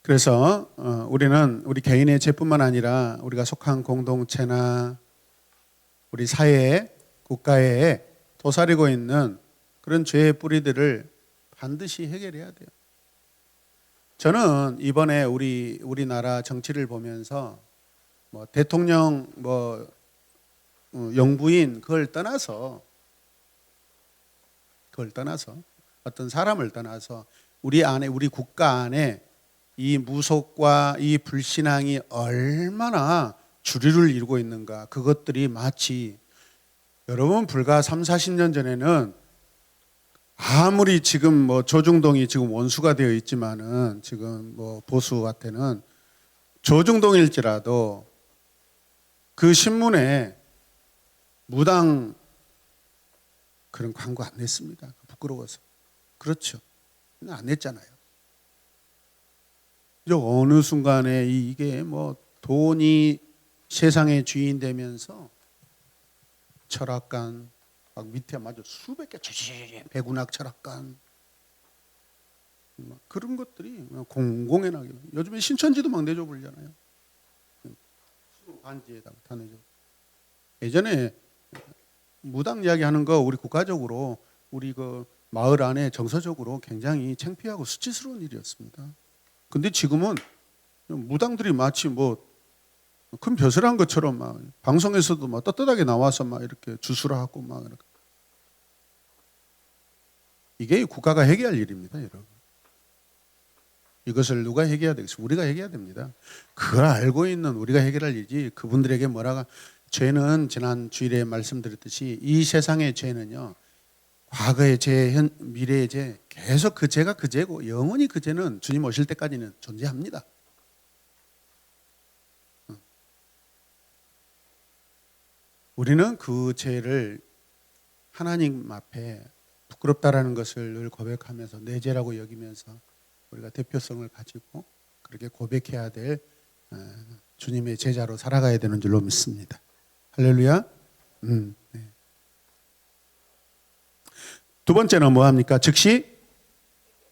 그래서 우리는 우리 개인의 죄뿐만 아니라 우리가 속한 공동체나 우리 사회에, 국가에 도사리고 있는 그런 죄의 뿌리들을 반드시 해결해야 돼요. 저는 이번에 우리나라 정치를 보면서 뭐 대통령 영부인 그걸 떠나서 어떤 사람을 떠나서 우리 안에, 우리 국가 안에 이 무속과 이 불신앙이 얼마나 주류를 이루고 있는가. 그것들이 마치 여러분 불과 3, 40년 전에는 아무리 지금 뭐 조중동이 지금 원수가 되어 있지만은 지금 뭐 보수한테는 조중동일지라도 그 신문에 무당 그런 광고 안 냈습니다. 부끄러워서. 그렇죠. 안 냈잖아요. 어느 순간에 이게 뭐 돈이 세상의 주인 되면서 철학관 막 밑에 마저 수백 개 백운학 철학관 그런 것들이 공공연하게 요즘에 신천지도 막 내줘 버리잖아요. 반지에다가 다 내줘. 예전에 무당 이야기하는 거 우리 국가적으로 우리 그 마을 안에 정서적으로 굉장히 창피하고 수치스러운 일이었습니다. 근데 지금은 무당들이 마치 뭐 큰 벼슬한 것처럼 막 방송에서도 막 떳떳하게 나와서 막 이렇게 주술을 하고 막 이렇게. 이게 국가가 해결할 일입니다, 여러분. 이것을 누가 해결해야 되겠어요? 우리가 해결해야 됩니다. 그걸 알고 있는 우리가 해결할 일이지 그분들에게 뭐라가 죄는 지난 주일에 말씀드렸듯이 이 세상의 죄는요. 과거의 죄, 미래의 죄 계속 그 죄가 그 죄고 영원히 그 죄는 주님 오실 때까지는 존재합니다. 우리는 그 죄를 하나님 앞에 부끄럽다라는 것을 늘 고백하면서 내 죄라고 여기면서 우리가 대표성을 가지고 그렇게 고백해야 될 주님의 제자로 살아가야 되는 줄로 믿습니다. 할렐루야. 네. 두 번째는 뭐 합니까? 즉시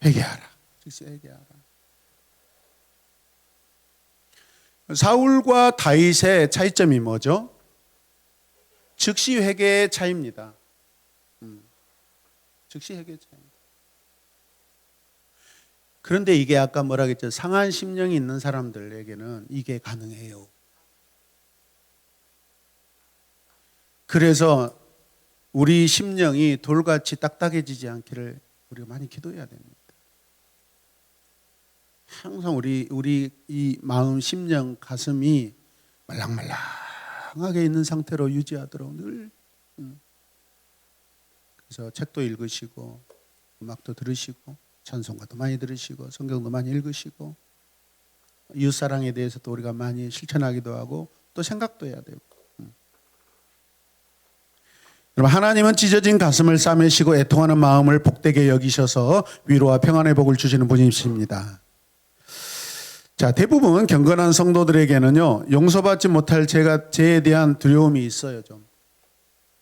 회개하라. 즉시 회개하라. 사울과 다윗의 차이점이 뭐죠? 즉시 회개의 차이입니다. 즉시 회개의 차이입니다. 그런데 이게 아까 뭐라 그랬죠? 상한 심령이 있는 사람들에게는 이게 가능해요. 그래서 우리 심령이 돌같이 딱딱해지지 않기를 우리가 많이 기도해야 됩니다. 항상 우리 이 마음, 심령, 가슴이 말랑말랑하게 있는 상태로 유지하도록 늘. 그래서 책도 읽으시고 음악도 들으시고 찬송가도 많이 들으시고 성경도 많이 읽으시고 이웃사랑에 대해서도 우리가 많이 실천하기도 하고 또 생각도 해야 되고. 여러분, 하나님은 찢어진 가슴을 싸매시고 애통하는 마음을 복되게 여기셔서 위로와 평안의 복을 주시는 분이십니다. 자, 대부분 경건한 성도들에게는요, 용서받지 못할 죄에 대한 두려움이 있어요. 좀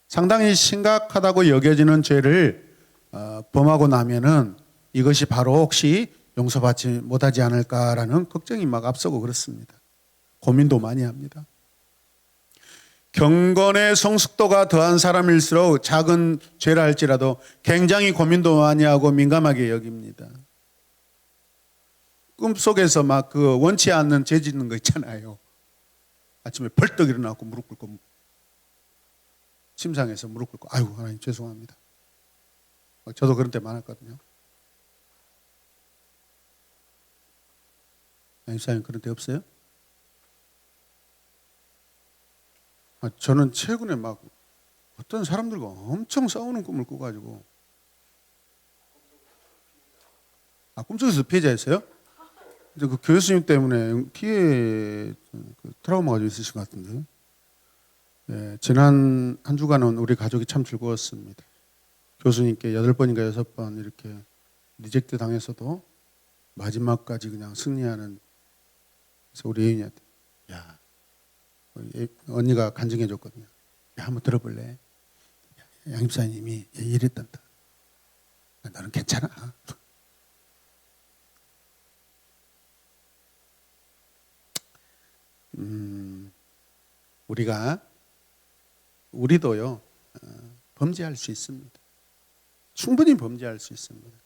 상당히 심각하다고 여겨지는 죄를 범하고 나면은 이것이 바로 혹시 용서받지 못하지 않을까라는 걱정이 막 앞서고 그렇습니다. 고민도 많이 합니다. 경건의 성숙도가 더한 사람일수록 작은 죄라 할지라도 굉장히 고민도 많이 하고 민감하게 여깁니다. 꿈속에서 막 그 원치 않는 죄 짓는 거 있잖아요. 아침에 벌떡 일어나고 무릎 꿇고 침상에서 무릎 꿇고 아이고 하나님 죄송합니다. 저도 그런 때 많았거든요. 목사님 그런 때 없어요? 저는 최근에 막 어떤 사람들과 엄청 싸우는 꿈을 꿔가지고 꿈속에서 피해자였어요? 그 교수님 때문에 피해 트라우마가 좀 있으신 것 같은데. 네, 지난 한 주간은 우리 가족이 참 즐거웠습니다. 교수님께 8번인가 6번 이렇게 리젝트 당해서도 마지막까지 그냥 승리하는. 그래서 우리 애인한테 야, 언니가 간증해 줬거든요. 야, 한번 들어볼래? 양 집사님이 이랬단다. 나는 괜찮아. 우리도요 범죄할 수 있습니다. 충분히 범죄할 수 있습니다.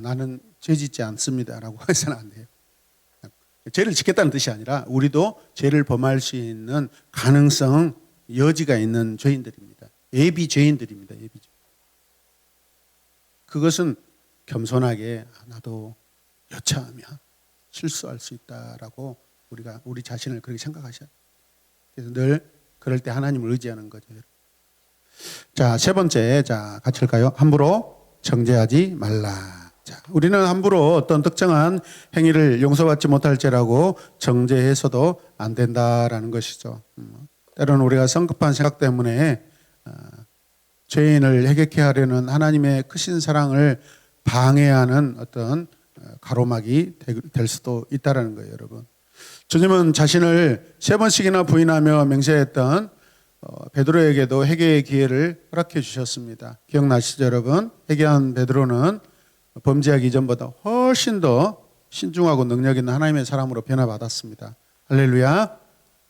나는 죄 짓지 않습니다라고 해서는 안 돼요. 죄를 짓겠다는 뜻이 아니라 우리도 죄를 범할 수 있는 가능성, 여지가 있는 죄인들입니다. 예비 죄인들입니다. 예비 죄. 그것은 겸손하게 나도 여차하면 실수할 수 있다라고 우리 자신을 그렇게 생각하셔야 돼요. 그래서 늘 그럴 때 하나님을 의지하는 거죠. 자, 세 번째, 같이 할까요? 함부로 정죄하지 말라. 자, 우리는 함부로 어떤 특정한 행위를 용서받지 못할 죄라고 정죄해서도 안 된다라는 것이죠. 때로는 우리가 성급한 생각 때문에 죄인을 해결케 하려는 하나님의 크신 사랑을 방해하는 어떤 가로막이 될 수도 있다라는 거예요, 여러분. 주님은 자신을 3번씩이나 부인하며 맹세했던 베드로에게도 회개의 기회를 허락해 주셨습니다. 기억나시죠, 여러분? 회개한 베드로는 범죄하기 이전보다 훨씬 더 신중하고 능력 있는 하나님의 사람으로 변화받았습니다. 할렐루야.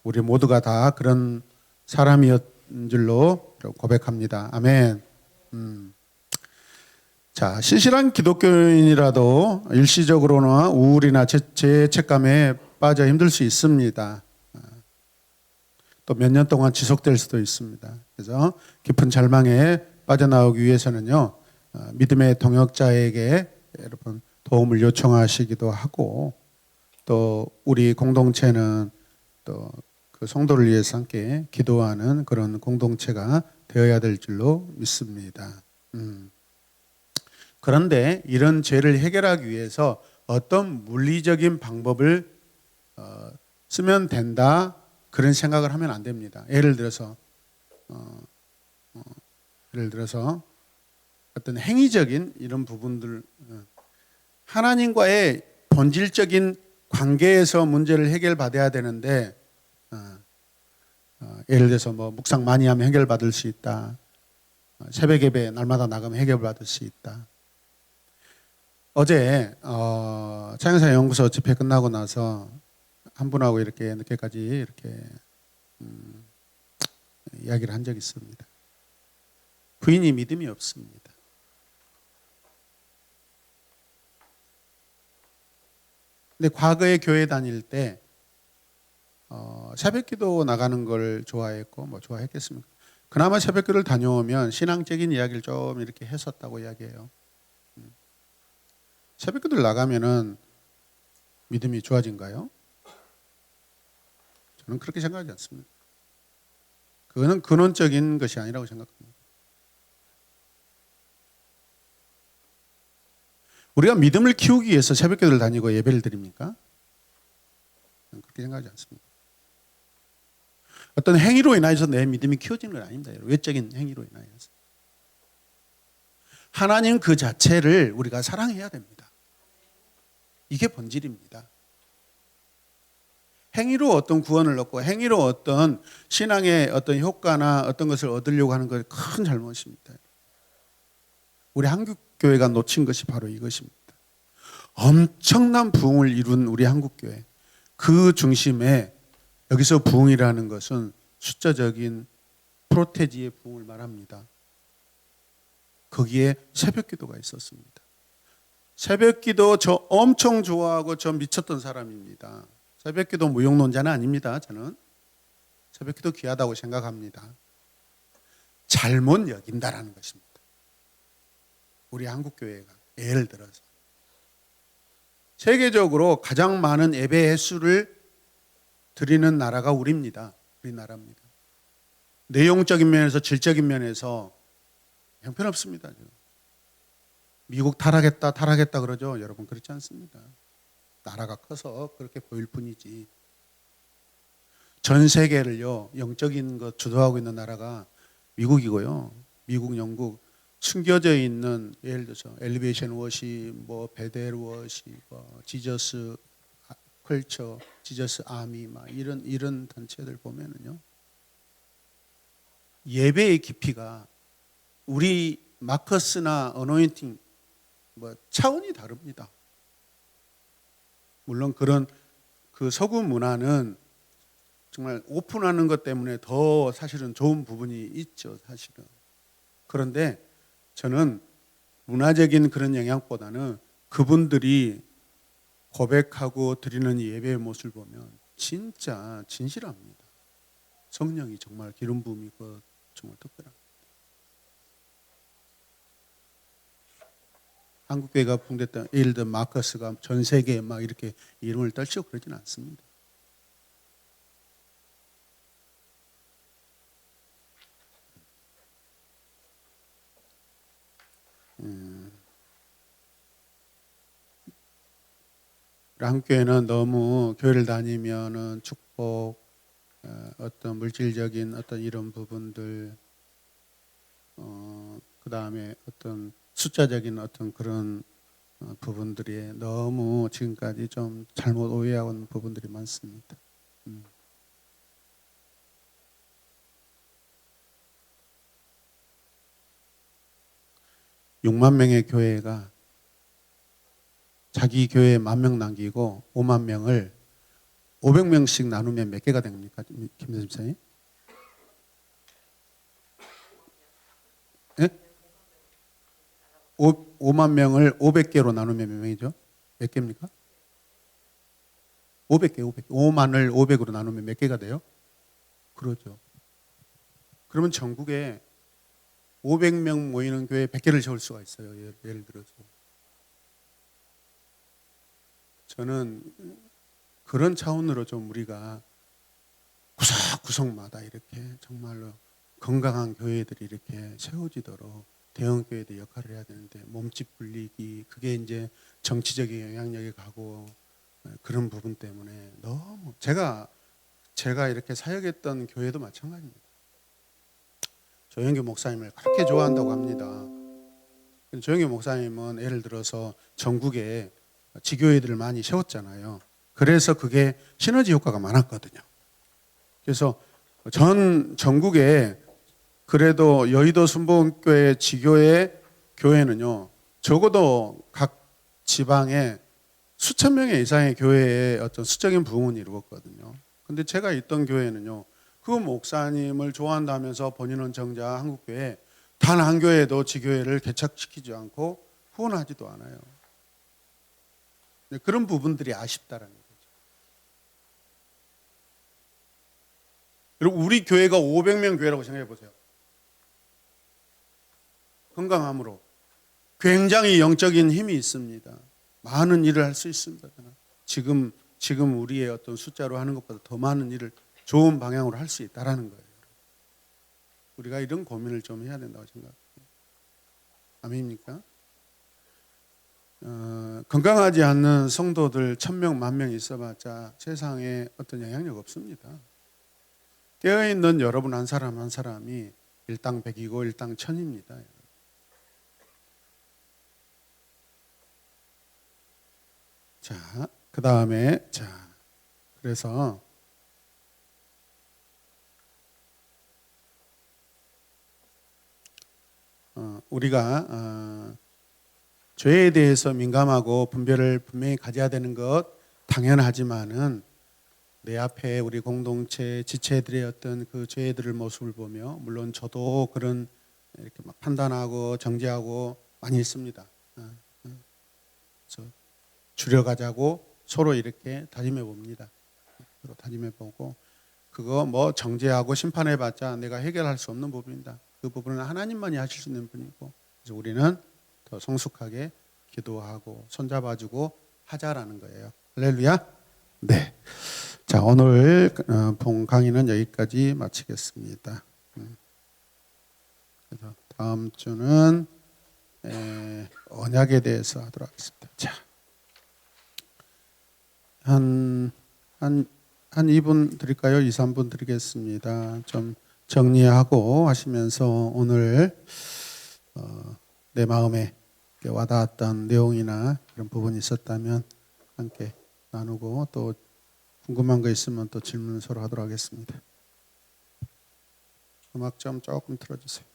우리 모두가 다 그런 사람이었는 줄로 고백합니다. 아멘. 자, 신실한 기독교인이라도 일시적으로나 우울이나 죄책감에 빠져 힘들 수 있습니다. 또 몇 년 동안 지속될 수도 있습니다. 그래서 깊은 절망에 빠져나오기 위해서는요, 믿음의 동역자에게 여러분 도움을 요청하시기도 하고, 또 우리 공동체는 또 그 성도를 위해서 함께 기도하는 그런 공동체가 되어야 될 줄로 믿습니다. 그런데 이런 죄를 해결하기 위해서 어떤 물리적인 방법을 쓰면 된다, 그런 생각을 하면 안 됩니다. 예를 들어서 어떤 행위적인 이런 부분들, 하나님과의 본질적인 관계에서 문제를 해결받아야 되는데, 예를 들어서 뭐 묵상 많이 하면 해결받을 수 있다, 새벽 예배 날마다 나가면 해결받을 수 있다. 어제 차영사 연구소 집회 끝나고 나서 한 분하고 이렇게 늦게까지 이렇게 이야기를 한 적이 있습니다. 부인이 믿음이 없습니다. 근데 과거에 교회 다닐 때 새벽기도 나가는 걸 좋아했고 뭐 좋아했겠습니까? 그나마 새벽기도를 다녀오면 신앙적인 이야기를 좀 이렇게 했었다고 이야기해요. 새벽기도를 나가면은 믿음이 좋아진가요? 저는 그렇게 생각하지 않습니다. 그거는 근원적인 것이 아니라고 생각합니다. 우리가 믿음을 키우기 위해서 새벽기도를 다니고 예배를 드립니까? 저는 그렇게 생각하지 않습니다. 어떤 행위로 인하여서 내 믿음이 키워지는 건 아닙니다. 외적인 행위로 인하여서. 하나님 그 자체를 우리가 사랑해야 됩니다. 이게 본질입니다. 행위로 어떤 구원을 얻고 행위로 어떤 신앙의 어떤 효과나 어떤 것을 얻으려고 하는 건 큰 잘못입니다. 우리 한국교회가 놓친 것이 바로 이것입니다. 엄청난 부흥을 이룬 우리 한국교회, 그 중심에 여기서 부흥이라는 것은 숫자적인 프로테지의 부흥을 말합니다. 거기에 새벽기도가 있었습니다. 새벽기도 저 엄청 좋아하고 저 미쳤던 사람입니다. 새벽기도 무용론자는 아닙니다. 저는 새벽기도 귀하다고 생각합니다. 잘못 여긴다라는 것입니다. 우리 한국교회가 예를 들어서 세계적으로 가장 많은 예배 횟수를 드리는 나라가 우리입니다. 우리나라입니다. 내용적인 면에서 질적인 면에서 형편없습니다. 미국 타락했다 그러죠. 여러분 그렇지 않습니다. 나라가 커서 그렇게 보일 뿐이지. 전 세계를요, 영적인 것 주도하고 있는 나라가 미국이고요. 미국, 영국 숨겨져 있는, 예를 들어서 엘리베이션 워십, 뭐 베델 워십, 지저스 컬처, 지저스 아미, 막 이런 단체들 보면은요, 예배의 깊이가 우리 마커스나 어노인팅 뭐 차원이 다릅니다. 물론 그런 그 서구 문화는 정말 오픈하는 것 때문에 더 사실은 좋은 부분이 있죠, 사실은. 그런데 저는 문화적인 그런 영향보다는 그분들이 고백하고 드리는 예배의 모습을 보면 진짜 진실합니다. 성령이 정말 기름 부음이고 정말 특별합니다. 한국교회가 붕괴됐던 예를 들어 마커스가 전 세계에 막 이렇게 이름을 떨치고 그러지는 않습니다. 한국교회는 너무 교회를 다니면은 축복, 어떤 물질적인 어떤 이런 부분들, 그 다음에 어떤 숫자적인 어떤 그런 부분들이 너무 지금까지 좀 잘못 오해하고 있는 부분들이 많습니다. 6만 명의 교회가 자기 교회에 10,000명 남기고 5만 명을 500명씩 나누면 몇 개가 됩니까, 김 선생님? 예? 5만 명을 500개로 나누면 몇 명이죠? 몇 개입니까? 500개, 500개. 5만을 500으로 나누면 몇 개가 돼요? 그러죠. 그러면 전국에 500명 모이는 교회에 100개를 세울 수가 있어요. 예를 들어서. 저는 그런 차원으로 좀 우리가 구석구석마다 이렇게 정말로 건강한 교회들이 이렇게 세워지도록 대형 교회들 역할을 해야 되는데 몸집 불리기, 그게 이제 정치적인 영향력이 가고 그런 부분 때문에 너무 제가 이렇게 사역했던 교회도 마찬가지입니다. 조영규 목사님을 그렇게 좋아한다고 합니다. 조영규 목사님은 예를 들어서 전국에 지교회들을 많이 세웠잖아요. 그래서 그게 시너지 효과가 많았거든요. 그래서 전 전국에 그래도 여의도 순복음교회 지교회 교회는요, 적어도 각 지방에 수천 명의 이상의 교회의 어떤 수적인 부흥을 이루었거든요. 근데 제가 있던 교회는요, 그 목사님을 좋아한다면서 본인은 정작 한국교회 단 한 교회도 지교회를 개척시키지 않고 후원하지도 않아요. 그런 부분들이 아쉽다라는 거죠. 그리고 우리 교회가 500명 교회라고 생각해 보세요. 건강함으로 굉장히 영적인 힘이 있습니다. 많은 일을 할 수 있습니다. 지금 우리의 어떤 숫자로 하는 것보다 더 많은 일을 좋은 방향으로 할 수 있다라는 거예요. 우리가 이런 고민을 좀 해야 된다고 생각합니다. 아멘입니까? 건강하지 않는 성도들 1,000명, 10,000명 있어봤자 세상에 어떤 영향력 없습니다. 깨어있는 여러분 한 사람 한 사람이 일당 100이고 일당 1000입니다. 자, 그 다음에 그래서 우리가 죄에 대해서 민감하고 분별을 분명히 가져야 되는 것 당연하지만은 내 앞에 우리 공동체 지체들의 어떤 그 죄들의 모습을 보며, 물론 저도 그런 이렇게 막 판단하고 정죄하고 많이 있습니다. 그래서 줄여가자고 서로 이렇게 다짐해 봅니다. 서로 다짐해 보고, 그거 뭐 정죄하고 심판해봤자 내가 해결할 수 없는 부분이다. 그 부분은 하나님만이 하실 수 있는 분이고, 그래서 우리는 더 성숙하게 기도하고 손잡아주고 하자라는 거예요. 할렐루야. 네. 자, 오늘 본 강의는 여기까지 마치겠습니다. 그래서 다음 주는 언약에 대해서 하도록 하겠습니다. 자, 한 2분 드릴까요? 2, 3분 드리겠습니다. 좀 정리하고 하시면서 오늘 내 마음에 와닿았던 내용이나 그런 부분이 있었다면 함께 나누고, 또 궁금한 거 있으면 또 질문 서로 하도록 하겠습니다. 음악 좀 조금 틀어주세요.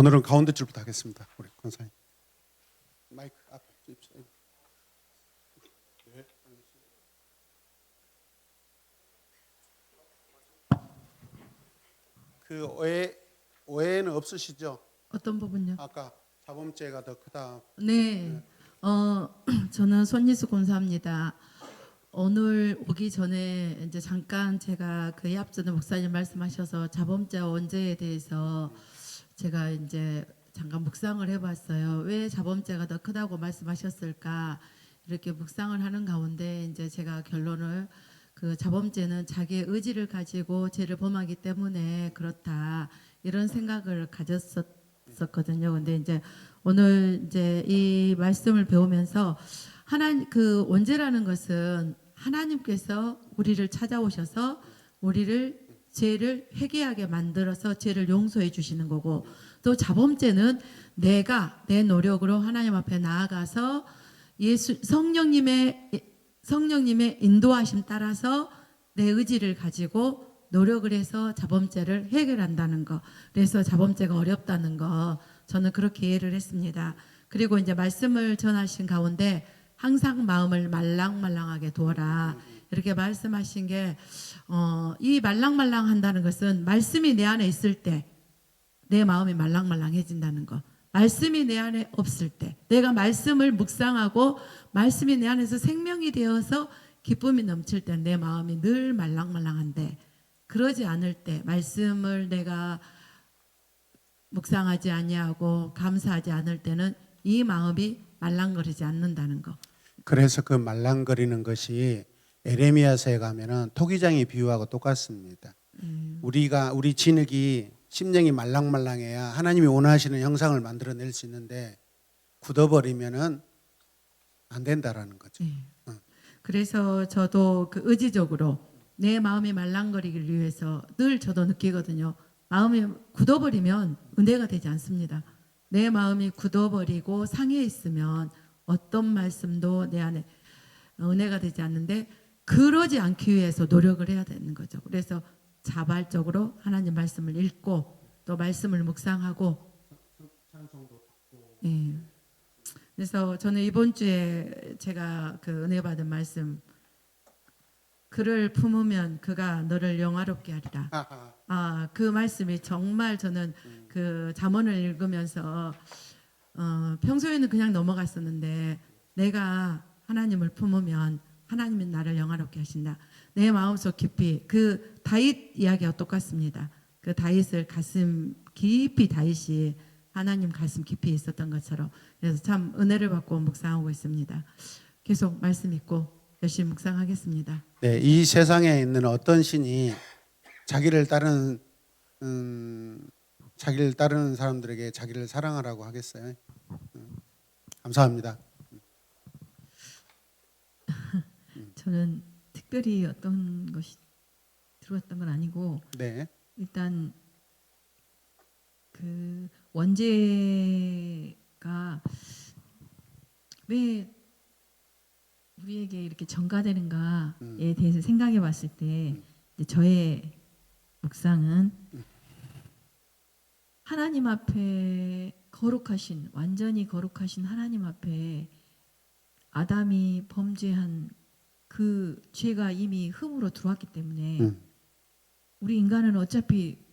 오늘은 가운데 줄부터 하겠습니다. 우리 권사님. 마이크 앞 주십시오. 그 오해는 없으시죠? 어떤 부분요? 아까 자범죄가 더 크다. 네. 저는 손예수 권사입니다. 오늘 오기 전에 이제 잠깐 제가 그 앞전에 목사님 말씀하셔서 자범죄와 원죄에 대해서 제가 이제 잠깐 묵상을 해봤어요. 왜 자범죄가 더 크다고 말씀하셨을까? 이렇게 묵상을 하는 가운데 이제 제가 결론을 그 자범죄는 자기의 의지를 가지고 죄를 범하기 때문에 그렇다 이런 생각을 가졌었거든요. 근데 이제 오늘 이제 이 말씀을 배우면서 그 원죄라는 것은 하나님께서 우리를 찾아오셔서 우리를 죄를 회개하게 만들어서 죄를 용서해 주시는 거고, 또 자범죄는 내가 내 노력으로 하나님 앞에 나아가서 성령님의 인도하심 따라서 내 의지를 가지고 노력을 해서 자범죄를 해결한다는 거. 그래서 자범죄가 어렵다는 거 저는 그렇게 이해를 했습니다. 그리고 이제 말씀을 전하신 가운데 항상 마음을 말랑말랑하게 두어라 이렇게 말씀하신 게 이 말랑말랑한다는 것은 말씀이 내 안에 있을 때 내 마음이 말랑말랑해진다는 거. 말씀이 내 안에 없을 때 내가 말씀을 묵상하고 말씀이 내 안에서 생명이 되어서 기쁨이 넘칠 때 내 마음이 늘 말랑말랑한데, 그러지 않을 때 말씀을 내가 묵상하지 아니하고 감사하지 않을 때는 이 마음이 말랑거리지 않는다는 거. 그래서 그 말랑거리는 것이 에레미야서에 가면은 토기장의 비유하고 똑같습니다. 우리 진흙이 심령이 말랑말랑해야 하나님이 원하시는 형상을 만들어낼 수 있는데 굳어버리면은 안 된다라는 거죠. 네. 그래서 저도 그 의지적으로 내 마음이 말랑거리기를 위해서 늘 저도 느끼거든요. 마음이 굳어버리면 은혜가 되지 않습니다. 내 마음이 굳어버리고 상해 있으면 어떤 말씀도 내 안에 은혜가 되지 않는데, 그러지 않기 위해서 노력을 해야 되는 거죠. 그래서 자발적으로 하나님 말씀을 읽고 또 말씀을 묵상하고. 예. 그래서 저는 이번 주에 제가 그 은혜 받은 말씀, 그를 품으면 그가 너를 영화롭게 하리라. 그 말씀이 정말 저는 그 잠언을 읽으면서 평소에는 그냥 넘어갔었는데 내가 하나님을 품으면 하나님이 나를 영화롭게 하신다. 내 마음속 깊이 그 다윗 이야기와 똑같습니다. 그 다윗을 가슴 깊이 다윗이 하나님 가슴 깊이 있었던 것처럼. 그래서 참 은혜를 받고 묵상하고 있습니다. 계속 말씀 읽고 열심히 묵상하겠습니다. 네, 이 세상에 있는 어떤 신이 자기를 따르는 사람들에게 자기를 사랑하라고 하겠어요? 감사합니다. 저는 특별히 어떤 것이 들어왔던 건 아니고, 네, 일단 그 원죄가 왜 우리에게 이렇게 전가되는가에 대해서 생각해 봤을 때 이제 저의 묵상은 하나님 앞에 거룩하신, 완전히 거룩하신 하나님 앞에 아담이 범죄한 그 죄가 이미 흠으로 들어왔기 때문에 우리 인간은 어차피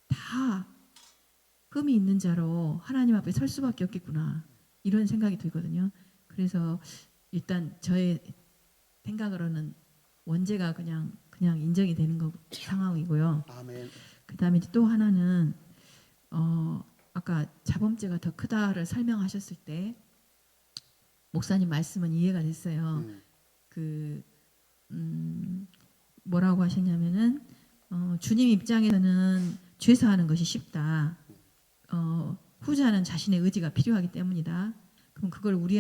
다 흠이 있는 자로 하나님 앞에 설 수밖에 없겠구나 이런 생각이 들거든요. 그래서 일단 저의 생각으로는 원죄가 그냥 인정이 되는 상황이고요. 아멘. 그다음에 또 하나는 아까 자범죄가 더 크다를 설명하셨을 때 목사님 말씀은 이해가 됐어요. 뭐라고 하셨냐면은 주님 입장에서는 죄사하는 것이 쉽다. 후자는 자신의 의지가 필요하기 때문이다. 그럼 그걸 우리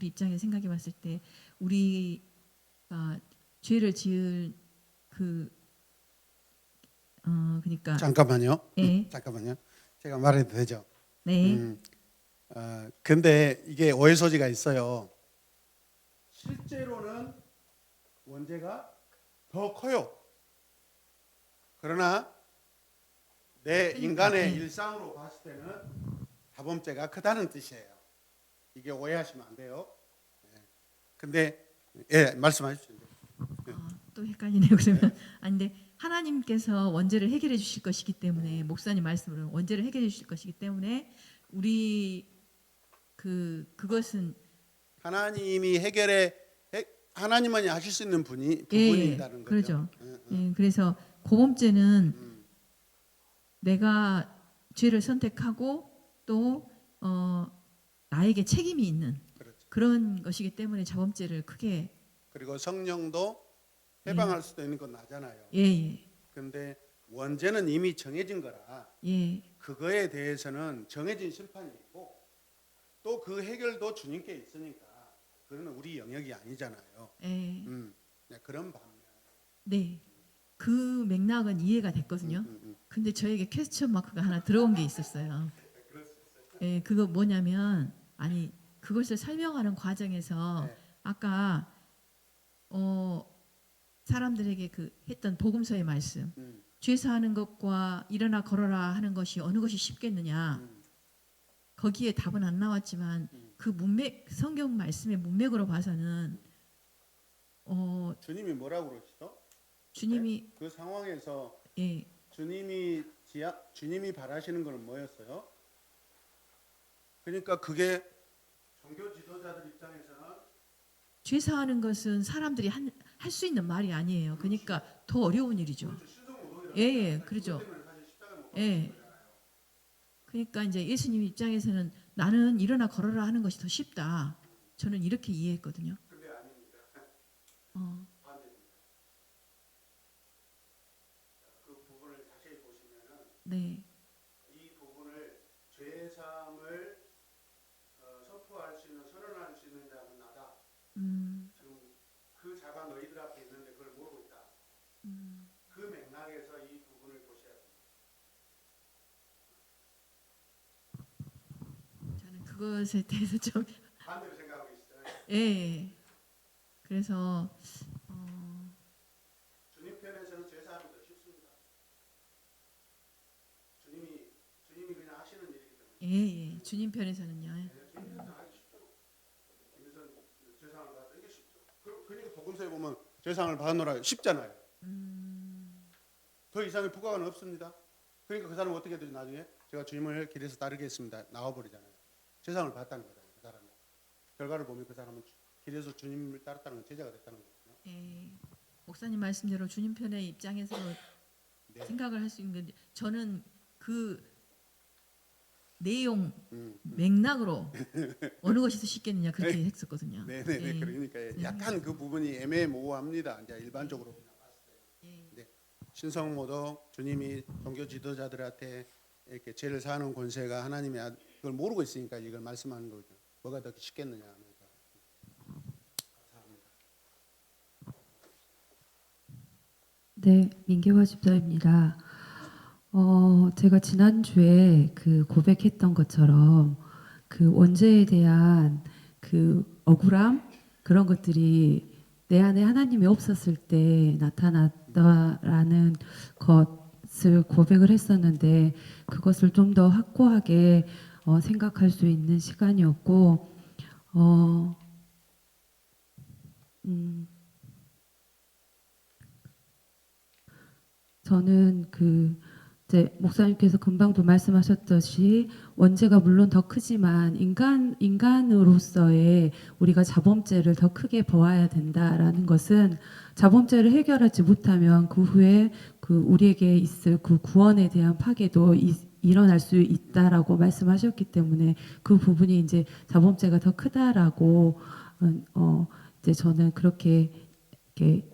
입장에서 생각해 봤을 때 우리가 죄를 지을 그러니까 잠깐만요. 예. 잠깐만요. 제가 말해도 되죠? 네. 근데 이게 오해 소지가 있어요. 실제로는 원죄가 더 커요. 그러나 내 그러니까, 인간의 네. 일상으로 봤을 때는 자범죄가 크다는 뜻이에요. 이게 오해하시면 안 돼요. 예. 근데 예, 말씀하십시오. 또 헷갈리네요. 그러면 아니 근데 하나님께서 원죄를 해결해 주실 것이기 때문에 목사님 말씀으로는 원죄를 해결해 주실 것이기 때문에 우리 그것은 하나님이 하나님만이 하실 수 있는 부분이 예, 있다는 거죠. 그러죠. 예, 그래서 고범죄는 내가 죄를 선택하고 또 나에게 책임이 있는 그렇죠. 그런 것이기 때문에 자범죄를 크게 그리고 성령도 해방할 수도 있는 건 나잖아요. 예, 근데 원죄는 이미 정해진 거라 예, 그거에 대해서는 정해진 심판이 있고 또 그 해결도 주님께 있으니까 그거는 우리 영역이 아니잖아요. 예, 네, 그런 반면 네. 그 맥락은 이해가 됐거든요. 근데 저에게 퀘스천 마크가 하나 들어온 게 있었어요. 예, 그거 뭐냐면 아니 그것을 설명하는 과정에서 네. 아까 사람들에게 그 했던 복음서의 말씀 죄 사하는 것과 일어나 걸어라 하는 것이 어느 것이 쉽겠느냐 거기에 답은 안 나왔지만 그 문맥 성경 말씀의 문맥으로 봐서는 주님이 뭐라고 그러시죠? 주님이 그 상황에서 예, 주님이 바라시는 것은 뭐였어요? 그러니까 그게 종교 지도자들 입장에서는 죄 사하는 것은 사람들이 할 수 있는 말이 아니에요. 그러니까 더 어려운 일이죠. 예, 예, 그렇죠. 예. 그러니까 이제 예수님 입장에서는 나는 일어나 걸어라 하는 것이 더 쉽다. 저는 이렇게 이해했거든요. 근데 아닙니다. 어, 반대입니다. 그 부분을 자세히 보시면은 네, 이 부분을 죄 사함을 선포할 수 있는 선언할 수 있는 자는 나다. 지금 그 자가 너희들 앞에 있는데 그걸 모르고 있다. 그 맥락에서 이 부분을 보셔야 됩니다. 저는 그것에 대해서 좀 반대로 생각하고 계시잖아요. 예. 그래서 주님 편에서는 죄 사함이 더 쉽습니다. 주님이 그냥 하시는 일이기 때문에. 예, 예. 주님 편에서는요. 주님 편에서는 하기 쉽죠. 그래서 죄상을 받아 이게 쉽죠. 그러니까 복음서에 보면 죄상을 받아놓으라 쉽잖아요. 더 이상의 부과는 없습니다. 그러니까 그 사람은 어떻게 되죠? 나중에 제가 주님을 길에서 따르겠습니다. 나와버리잖아요. 죄상을 받았다는 거잖아요. 그 사람은. 결과를 보면 그 사람은 길에서 주님을 따랐다는 건 제자가 됐다는 거거든요. 예. 목사님 말씀대로 주님 편의 입장에서 네. 생각을 할 수 있는 건데 저는 그 내용 맥락으로 어느 것이 더 쉽겠느냐 그렇게 했었거든요. 네네네. 예. 그러니까 약간 그 부분이 애매모호합니다. 이제 일반적으로 그냥 봤을 때. 예. 네. 신성모도 주님이 종교 지도자들한테 이렇게 죄를 사하는 권세가 하나님의 그걸 모르고 있으니까 이걸 말씀하는 거죠. 뭐가 더 쉽겠느냐 하면서. 감사합니다. 네, 민계화 집사입니다. 제가 지난주에 그 고백했던 것처럼 그 원죄에 대한 그 억울함 그런 것들이 내 안에 하나님이 없었을 때 나타났다라는 것을 고백을 했었는데 그것을 좀 더 확고하게 생각할 수 있는 시간이었고 저는 이제 목사님께서 금방도 말씀하셨듯이 원죄가 물론 더 크지만 인간으로서의 우리가 자범죄를 더 크게 보아야 된다라는 것은 자범죄를 해결하지 못하면 그 후에 그 우리에게 있을 그 구원에 대한 파괴도 일어날 수 있다라고 말씀하셨기 때문에 그 부분이 이제 자범죄가 더 크다라고 이제 저는 그렇게 이렇게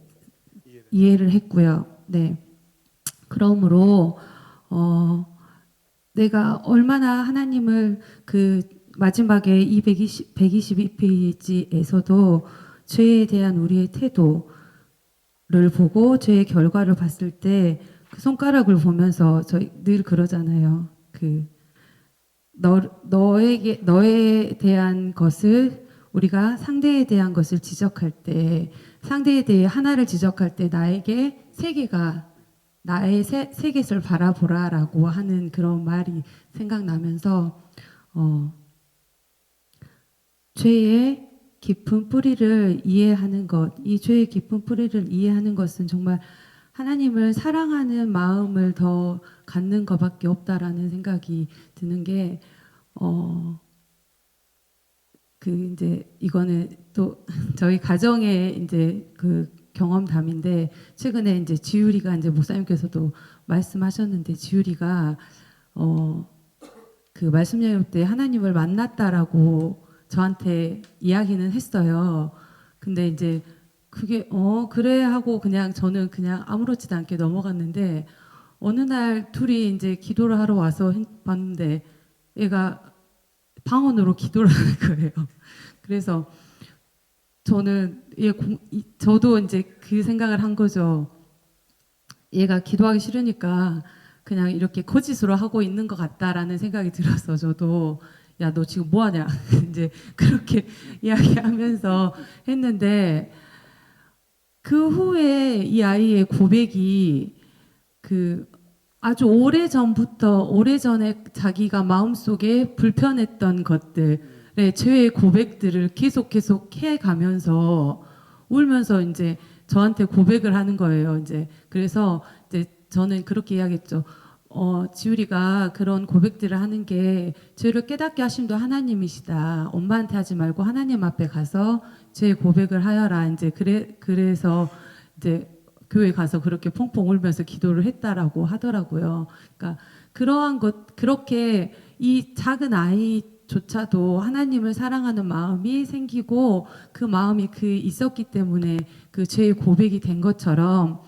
이해를 했고요. 네. 그러므로 내가 얼마나 하나님을 그 마지막에 122페이지에서도 죄에 대한 우리의 태도를 보고 죄의 결과를 봤을 때 그 손가락을 보면서 저희 늘 그러잖아요. 너에 대한 것을 우리가 상대에 대한 것을 지적할 때 상대에 대해 하나를 지적할 때 나에게 세 개가 나의 세계를 바라보라라고 하는 그런 말이 생각나면서 죄의 깊은 뿌리를 이해하는 것, 이 죄의 깊은 뿌리를 이해하는 것은 정말 하나님을 사랑하는 마음을 더 갖는 것밖에 없다라는 생각이 드는 게, 이제 이거는 또 저희 가정의 이제 그 경험담인데, 최근에 이제 지율이가 이제 목사님께서도 말씀하셨는데, 지율이가 그 말씀 여행 때 하나님을 만났다라고 저한테 이야기는 했어요. 근데 이제 그게 그래 하고 그냥 저는 그냥 아무렇지도 않게 넘어갔는데, 어느 날 둘이 이제 기도를 하러 와서 봤는데 얘가 방언으로 기도를 하는 거예요. 그래서 저는 저도 이제 그 생각을 한 거죠. 얘가 기도하기 싫으니까 그냥 이렇게 거짓으로 하고 있는 것 같다라는 생각이 들어서 저도 야, 너 지금 뭐 하냐? 이제 그렇게 이야기하면서 했는데, 그 후에 이 아이의 고백이 그 아주 오래 전부터, 오래 전에 자기가 마음속에 불편했던 것들의 죄의 고백들을 계속 해 가면서 울면서 이제 저한테 고백을 하는 거예요. 이제 그래서 이제 저는 그렇게 이야기했죠. 지우리가 그런 고백들을 하는 게 죄를 깨닫게 하심도 하나님이시다. 엄마한테 하지 말고 하나님 앞에 가서 죄 고백을 하여라. 이제 그래서 이제 교회 가서 그렇게 펑펑 울면서 기도를 했다라고 하더라고요. 그러니까 그러한 것, 그렇게 이 작은 아이조차도 하나님을 사랑하는 마음이 생기고 그 마음이 있었기 때문에 그 죄의 고백이 된 것처럼,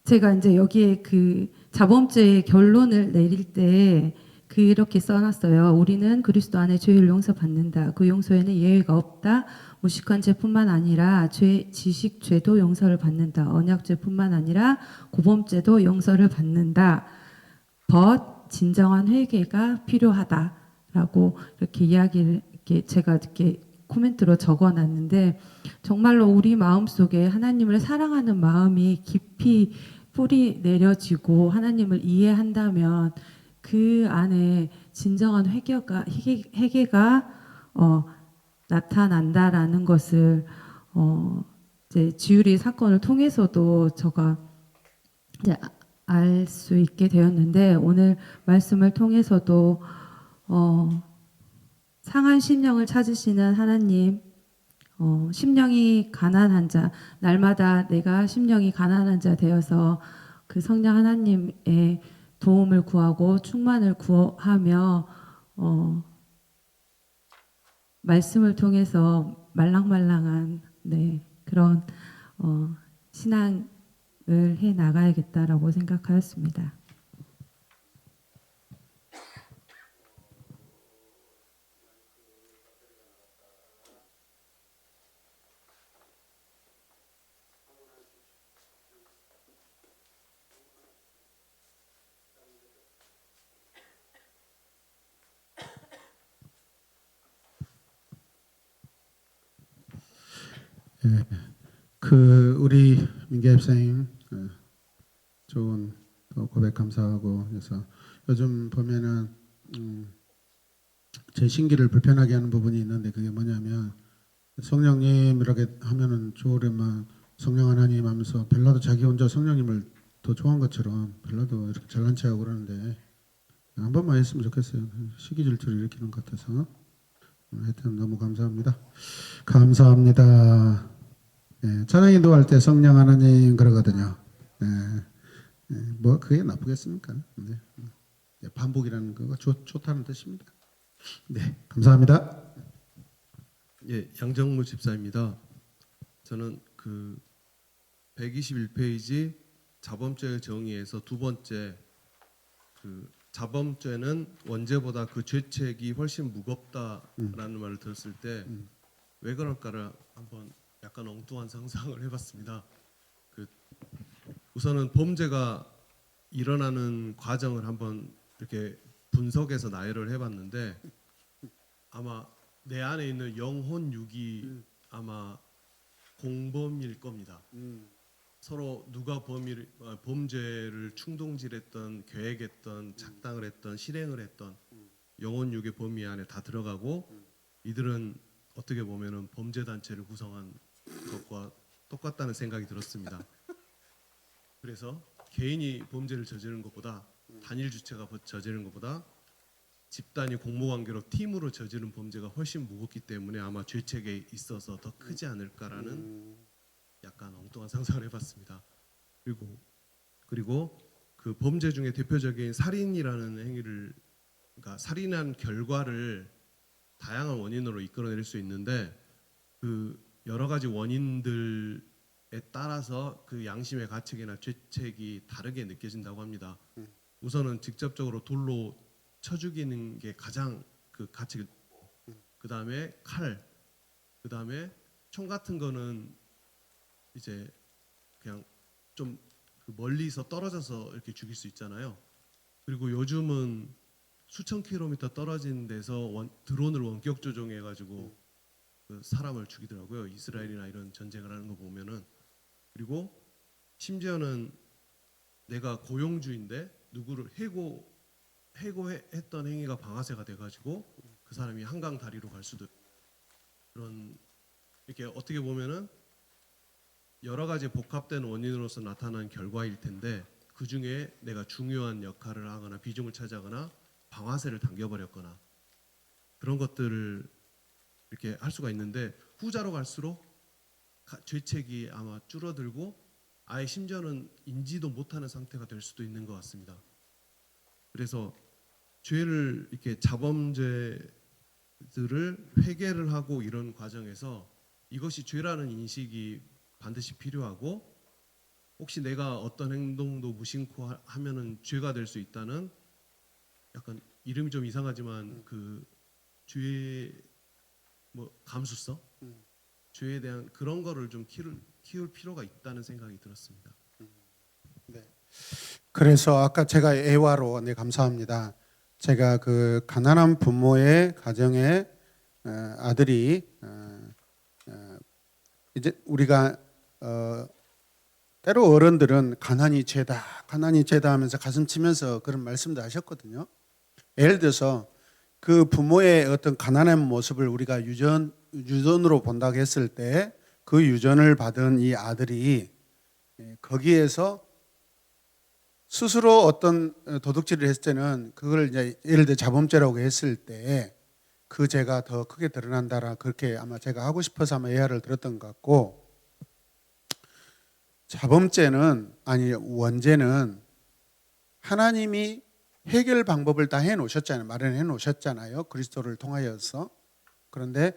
제가 이제 여기에 그 자범죄의 결론을 내릴 때 그렇게 써놨어요. 우리는 그리스도 안에 죄를 용서받는다. 그 용서에는 예외가 없다. 무식한 죄뿐만 아니라 지식죄도 용서를 받는다. 언약죄뿐만 아니라 고범죄도 용서를 받는다. 진정한 회개가 필요하다라고 이렇게 이야기를 제가 이렇게 코멘트로 적어놨는데, 정말로 우리 마음속에 하나님을 사랑하는 마음이 깊이 뿌리 내려지고 하나님을 이해한다면 그 안에 진정한 회개가 나타난다라는 것을 이제 지율이 사건을 통해서도 제가 이제 알 수 있게 되었는데, 오늘 말씀을 통해서도 상한 심령을 찾으시는 하나님, 심령이 가난한 자, 날마다 내가 심령이 가난한 자 되어서 그 성령 하나님의 도움을 구하고 충만을 구하며 말씀을 통해서 말랑말랑한 그런 신앙을 해 나가야겠다라고 생각하였습니다. 예, 그 우리 민기 집사님 좋은 고백 감사하고, 그래서 요즘 보면은 제 신기를 불편하게 하는 부분이 있는데, 그게 뭐냐면 성령님 이렇게 하면은 좋으려면 성령 하나님 하면서 벨라도 자기 혼자 성령님을 더 좋아한 것처럼 벨라도 이렇게 잘난 체하고 그러는데, 한 번만 했으면 좋겠어요. 시기 질투를 일으키는 것 같아서. 하여튼 너무 감사합니다. 감사합니다. 찬양 인도할 때 성령 하나님 그러거든요. 뭐 그게 나쁘겠습니까? 반복이라는 거가 좋다는 뜻입니다. 네, 감사합니다. 예, 양정무 집사입니다. 저는 그 121페이지 자범죄의 정의에서 두 번째, 그 자범죄는 원죄보다 그 죄책이 훨씬 무겁다라는 말을 들었을 때 왜 그럴까를 한번 약간 엉뚱한 상상을 해봤습니다. 그 우선은 범죄가 일어나는 과정을 한번 이렇게 분석해서 나열을 해봤는데, 아마 내 안에 있는 영혼 육이 아마 공범일 겁니다. 서로 누가 범죄를 충동질했던, 계획했던, 작당을 했던, 실행을 했던 영혼 육의 범위 안에 다 들어가고 이들은 어떻게 보면은 범죄 단체를 구성한 것과 똑같다는 생각이 들었습니다. 그래서 개인이 범죄를 저지르는 것보다 단일 주체가 저지르는 것보다 집단이 공모관계로 팀으로 저지른 범죄가 훨씬 무겁기 때문에 아마 죄책에 있어서 더 크지 않을까라는 약간 엉뚱한 상상을 해봤습니다. 그리고 그 범죄 중에 대표적인 살인이라는 행위를, 그러니까 살인한 결과를 다양한 원인으로 이끌어낼 수 있는데 그 여러 가지 원인들에 따라서 그 양심의 가책이나 죄책이 다르게 느껴진다고 합니다. 우선은 직접적으로 돌로 쳐 죽이는 게 가장 그 가책, 그 다음에 칼, 그 다음에 총 같은 거는 이제 그냥 좀 그 멀리서 떨어져서 이렇게 죽일 수 있잖아요. 그리고 요즘은 수천 킬로미터 떨어진 데서 드론을 원격 조종해가지고 그 사람을 죽이더라고요. 이스라엘이나 이런 전쟁을 하는 거 보면은. 그리고 심지어는 내가 고용주인데 누구를 해고했던 행위가 방아쇠가 돼가지고 그 사람이 한강 다리로 갈 수도, 그런, 이렇게 어떻게 보면은 여러 가지 복합된 원인으로서 나타난 결과일 텐데 그 중에 내가 중요한 역할을 하거나 비중을 차지하거나 방아쇠를 당겨버렸거나 그런 것들을 이렇게 할 수가 있는데 후자로 갈수록 죄책이 아마 줄어들고 아예 심지어는 인지도 못하는 상태가 될 수도 있는 것 같습니다. 그래서 죄를 이렇게 자범죄들을 회개를 하고 이런 과정에서 이것이 죄라는 인식이 반드시 필요하고 혹시 내가 어떤 행동도 무심코 하면은 죄가 될 수 있다는 약간 이름이 좀 이상하지만 그 죄의 뭐 감수성, 죄에 대한 그런 거를 좀 키울 필요가 있다는 생각이 들었습니다. 네. 그래서 아까 제가 애화로, 네, 감사합니다. 제가 그 가난한 부모의 가정에 아들이 이제 우리가 때로 어른들은 가난이 죄다 하면서 가슴 치면서 그런 말씀도 하셨거든요. 예를 들어서 그 부모의 어떤 가난한 모습을 우리가 유전으로 본다고 했을 때 그 유전을 받은 이 아들이 거기에서 스스로 어떤 도둑질을 했을 때는 그걸 이제 예를 들어 자범죄라고 했을 때 그 죄가 더 크게 드러난다라, 그렇게 아마 제가 하고 싶어서 아마 예화를 들었던 것 같고, 자범죄는 아니 원죄는 하나님이 해결 방법을 다 해놓으셨잖아요. 마련해 놓으셨잖아요. 그리스도를 통하여서. 그런데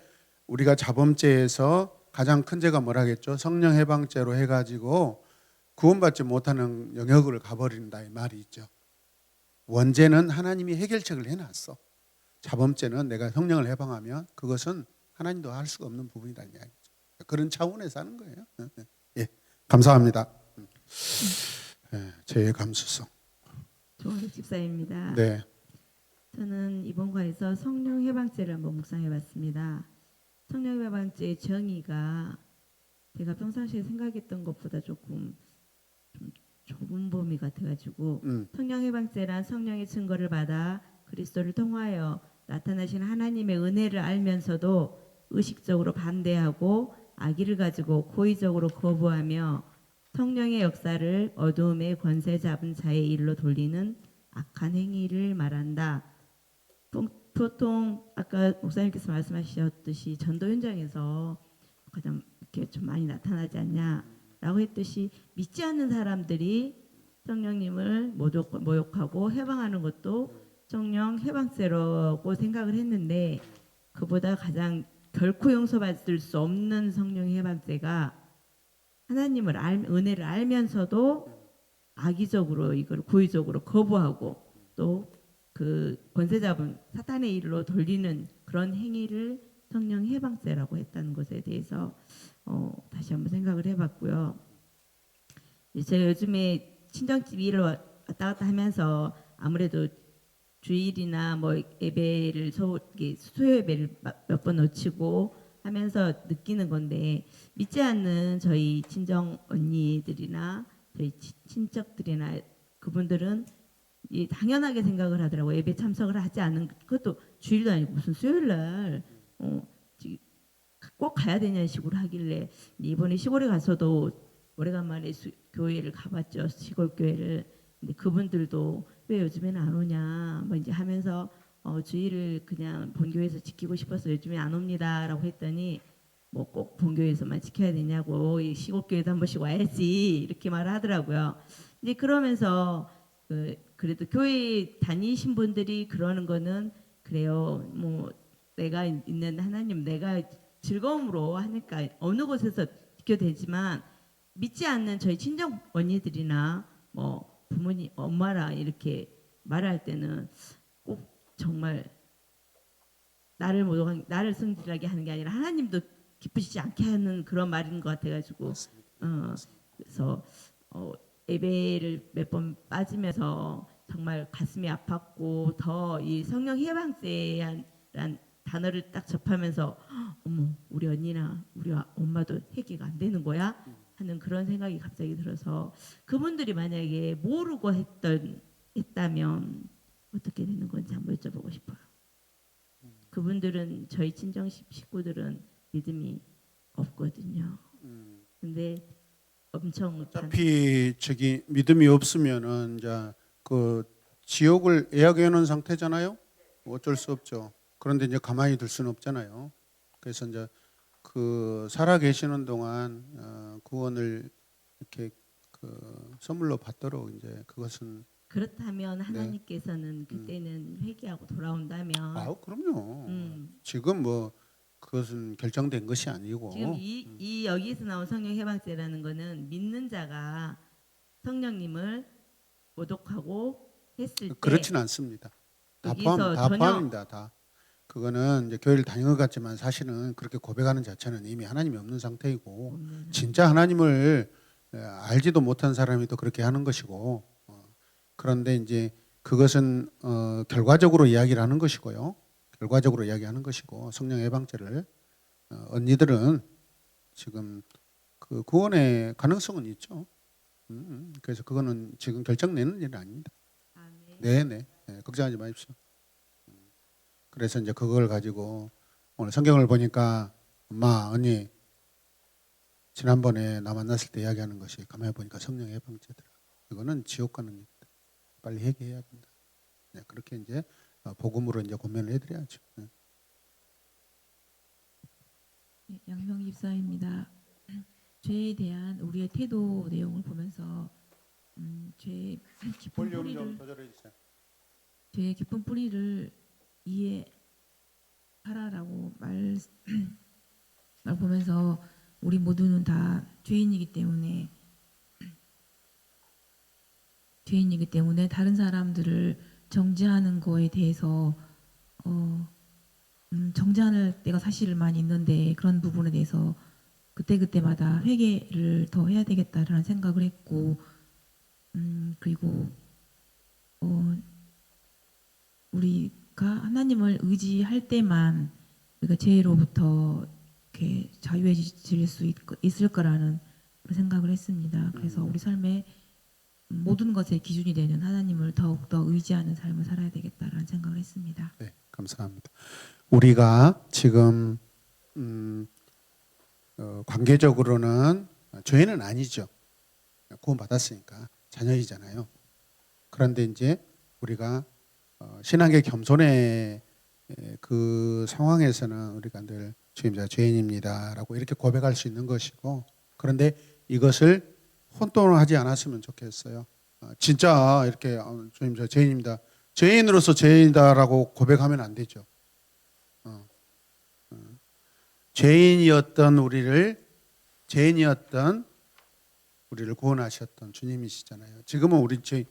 우리가 자범죄에서 가장 큰 죄가 뭐라겠죠? 성령 해방죄로 해가지고 구원받지 못하는 영역을 가버린다 이 말이 있죠. 원죄는 하나님이 해결책을 해놨어. 자범죄는 내가 성령을 해방하면 그것은 하나님도 할 수가 없는 부분이라는 이야기죠. 그런 차원에서 하는 거예요. 예, 감사합니다. 죄의 감수성. 조원희 집사입니다. 네. 저는 이번 과에서 성령 해방죄를 한번 묵상해봤습니다. 성령 해방죄의 정의가 제가 평상시에 생각했던 것보다 조금 좀 좁은 범위 같아가지고 성령 해방죄란 성령의 증거를 받아 그리스도를 통하여 나타나신 하나님의 은혜를 알면서도 의식적으로 반대하고 악의를 가지고 고의적으로 거부하며 성령의 역사를 어두움의 권세 잡은 자의 일로 돌리는 악한 행위를 말한다. 보통 아까 목사님께서 말씀하셨듯이 전도 현장에서 가장 이렇게 좀 많이 나타나지 않냐라고 했듯이 믿지 않는 사람들이 성령님을 모욕하고 해방하는 것도 성령 해방죄라고 생각을 했는데 그보다 가장 결코 용서받을 수 없는 성령 해방죄가 하나님을 은혜를 알면서도 악의적으로 이걸 고의적으로 거부하고 또 그 권세 잡은 사탄의 일로 돌리는 그런 행위를 성령 해방죄라고 했다는 것에 대해서 다시 한번 생각을 해봤고요. 제가 요즘에 친정집 일을 왔다 갔다 하면서 아무래도 주일이나 뭐 예배를 수요 예배를 몇 번 놓치고 하면서 느끼는 건데 믿지 않는 저희 친정 언니들이나 저희 친척들이나 그분들은 이 당연하게 생각을 하더라고요. 예배 참석을 하지 않는 그것도 주일도 아니고 무슨 수요일 날 꼭 가야 되냐는 식으로 하길래 이번에 시골에 가서도 오래간만에 교회를 가봤죠. 시골 교회를. 근데 그분들도 왜 요즘에는 안 오냐 뭐 이제 하면서 주일을 그냥 본교에서 지키고 싶어서 요즘에 안 옵니다라고 했더니 뭐 꼭 본교에서만 지켜야 되냐고 이 시골 교회도 한 번씩 와야지 이렇게 말을 하더라고요. 이제 그러면서 그래도 교회 다니신 분들이 그러는 거는 그래요. 뭐 내가 있는 하나님 내가 즐거움으로 하니까 어느 곳에서 지켜도 되지만 믿지 않는 저희 친정 언니들이나 뭐 부모님 엄마랑 이렇게 말할 때는 꼭 정말 나를 승질하게 하는 게 아니라 하나님도 기쁘시지 않게 하는 그런 말인 것 같아가지고 그래서 예배를 몇 번 빠지면서 정말 가슴이 아팠고 더 이 성령 해방제란 단어를 딱 접하면서 어머 우리 언니나 우리 엄마도 회개가 안 되는 거야 하는 그런 생각이 갑자기 들어서 그분들이 만약에 모르고 했다면 어떻게 되는 건지 한번 여쭤보고 싶어요. 그분들은 저희 친정 식구들은 믿음이 없거든요. 근데 엄청 어차피 저기 믿음이 없으면은 이제 그 지옥을 예약해 놓은 상태잖아요. 어쩔 수 없죠. 그런데 이제 가만히 둘 수는 없잖아요. 그래서 이제 그 살아 계시는 동안 구원을 이렇게 그 선물로 받도록 이제 그것은 그렇다면 하나님께서는 그때는 회개하고 돌아온다면 그럼요. 음, 지금 뭐 그것은 결정된 것이 아니고 지금 이 여기에서 나온 성령 해방제라는 거는 믿는 자가 성령님을 모독하고 했을 때 그렇지는 않습니다. 여기서 다 전혀 포함입니다. 다. 그거는 이제 교회를 다닌 것 같지만 사실은 그렇게 고백하는 자체는 이미 하나님이 없는 상태이고 없는 진짜 하나님을 알지도 못한 사람이 또 그렇게 하는 것이고 그런데 이제 그것은 결과적으로 이야기를 하는 것이고요. 결과적으로 이야기하는 것이고 성령 예방죄를 언니들은 지금 그 구원의 가능성은 있죠. 그래서 그거는 지금 결정내는 일은 아닙니다. 아멘. 네네. 걱정하지 마십시오. 그래서 이제 그걸 가지고 오늘 성경을 보니까 엄마, 언니 지난번에 나 만났을 때 이야기하는 것이 가만히 보니까 성령 예방죄더라. 이거는 지옥 가는 일이다. 빨리 회개해야 된다. 네, 그렇게 이제 복음으로 이제 권면을 해드려야죠. 네. 네, 양명 집사입니다. 죄에 대한 우리의 태도 내용을 보면서 죄의 깊은 뿌리를 조절해 주세요. 죄의 깊은 뿌리를 이해하라라고 말 보면서 우리 모두는 다 죄인이기 때문에 다른 사람들을 정죄하는 거에 대해서 정죄할 때가 사실 많이 있는데 그런 부분에 대해서 그때마다 회개를 더 해야 되겠다라는 생각을 했고 그리고 우리가 하나님을 의지할 때만 우리가 죄로부터 이렇게 자유해질 수 있을 거라는 그런 생각을 했습니다. 그래서 우리 삶에 모든 것의 기준이 되는 하나님을 더욱더 의지하는 삶을 살아야 되겠다라는 생각을 했습니다. 네, 감사합니다. 우리가 지금 관계적으로는 죄인은 아니죠. 구원받았으니까 자녀이잖아요. 그런데 이제 우리가 신앙의 겸손의 그 상황에서는 우리가 늘 주님 제가 죄인입니다라고 이렇게 고백할 수 있는 것이고 그런데 이것을 혼돈하지 않았으면 좋겠어요. 진짜 이렇게 주님 저 죄인입니다. 죄인으로서 죄인이다라고 고백하면 안 되죠. 죄인이었던 우리를 구원하셨던 주님이시잖아요. 지금은 우리 죄인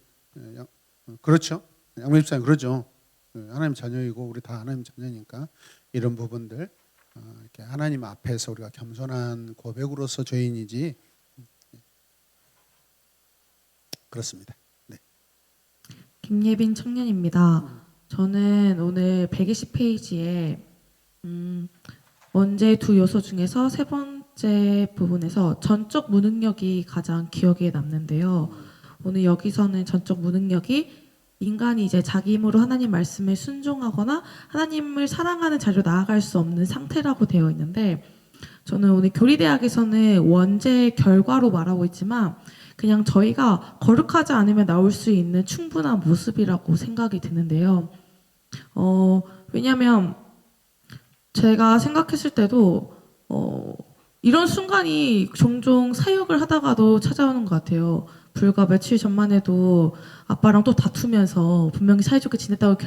그렇죠? 양매집사님 그러죠. 하나님 자녀이고 우리 다 하나님 자녀니까 이런 부분들 이렇게 하나님 앞에서 우리가 겸손한 고백으로서 죄인이지 그렇습니다. 네. 김예빈 청년입니다. 저는 오늘 120페이지에 원제 두 요소 중에서 세 번째 부분에서 전적 무능력이 가장 기억에 남는데요. 오늘 여기서는 전적 무능력이 인간이 이제 자기 힘으로 하나님 말씀에 순종하거나 하나님을 사랑하는 자리로 나아갈 수 없는 상태라고 되어 있는데, 저는 오늘 교리대학에서는 원제 결과로 말하고 있지만 그냥 저희가 거룩하지 않으면 나올 수 있는 충분한 모습이라고 생각이 드는데요. 왜냐하면 제가 생각했을 때도 이런 순간이 종종 사역을 하다가도 찾아오는 것 같아요. 불과 며칠 전만 해도 아빠랑 또 다투면서, 분명히 사이좋게 지냈다고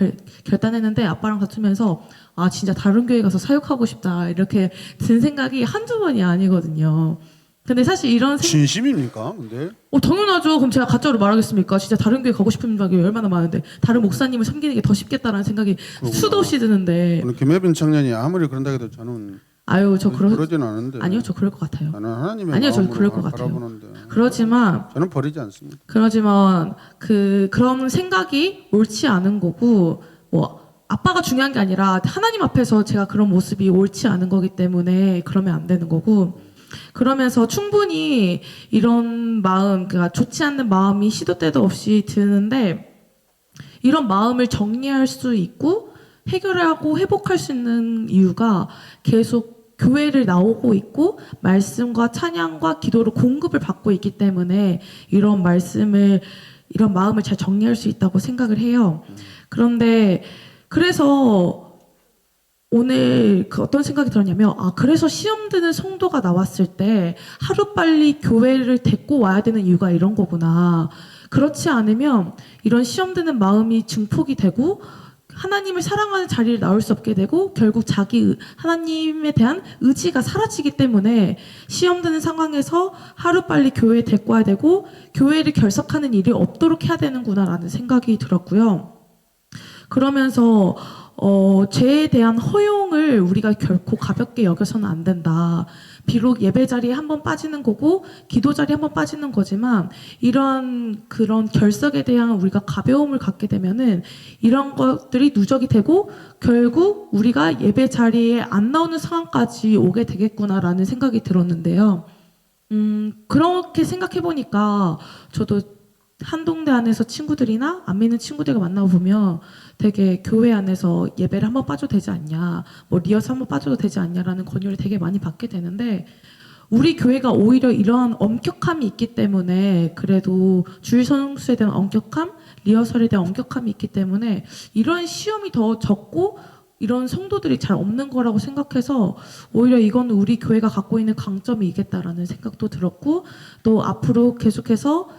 결단했는데 아빠랑 다투면서 아 진짜 다른 교회 가서 사역하고 싶다 이렇게 든 생각이 한두 번이 아니거든요. 근데 사실 이런 진심입니까? 근데 당연하죠. 그럼 제가 가짜로 말하겠습니까? 진짜 다른 교회 가고 싶은 생각이 얼마나 많은데 다른 목사님을 섬기는 게 더 쉽겠다라는 생각이 수도 없이 드는데, 오늘 김혜빈 청년이 아무리 그런다 해도 저는 아유 저 그러진 않은데. 아니요 저 그럴 것 같아요. 저는 하나님의 아니요, 저 마음으로 그럴 것 같아요. 바라보는데 그렇지만 저는 버리지 않습니다. 그런 생각이 옳지 않은 거고, 뭐 아빠가 중요한 게 아니라 하나님 앞에서 제가 그런 모습이 옳지 않은 거기 때문에 그러면 안 되는 거고, 그러면서 충분히 이런 마음, 그러니까 좋지 않는 마음이 시도 때도 없이 드는데, 이런 마음을 정리할 수 있고 해결하고 회복할 수 있는 이유가 계속 교회를 나오고 있고 말씀과 찬양과 기도로 공급을 받고 있기 때문에 이런 마음을 잘 정리할 수 있다고 생각을 해요. 그런데 그래서 오늘 어떤 생각이 들었냐면, 그래서 시험 드는 성도가 나왔을 때 하루빨리 교회를 데리고 와야 되는 이유가 이런 거구나. 그렇지 않으면 이런 시험 드는 마음이 증폭이 되고 하나님을 사랑하는 자리를 나올 수 없게 되고 결국 하나님에 대한 의지가 사라지기 때문에 시험 드는 상황에서 하루빨리 교회에 데리고 와야 되고 교회를 결석하는 일이 없도록 해야 되는구나라는 생각이 들었고요. 그러면서 죄에 대한 허용을 우리가 결코 가볍게 여겨서는 안 된다. 비록 예배 자리에 한번 빠지는 거고 기도 자리에 한번 빠지는 거지만 그런 결석에 대한 우리가 가벼움을 갖게 되면은 이런 것들이 누적이 되고 결국 우리가 예배 자리에 안 나오는 상황까지 오게 되겠구나라는 생각이 들었는데요. 그렇게 생각해 보니까 저도 한동대 안에서 친구들이나 안 믿는 친구들과 만나고 보면 되게 교회 안에서 예배를 한번 빠져도 되지 않냐, 뭐 리허설 한번 빠져도 되지 않냐라는 권유를 되게 많이 받게 되는데, 우리 교회가 오히려 이러한 엄격함이 있기 때문에, 그래도 주일 성수에 대한 엄격함, 리허설에 대한 엄격함이 있기 때문에 이런 시험이 더 적고 이런 성도들이 잘 없는 거라고 생각해서 오히려 이건 우리 교회가 갖고 있는 강점이 있겠다라는 생각도 들었고, 또 앞으로 계속해서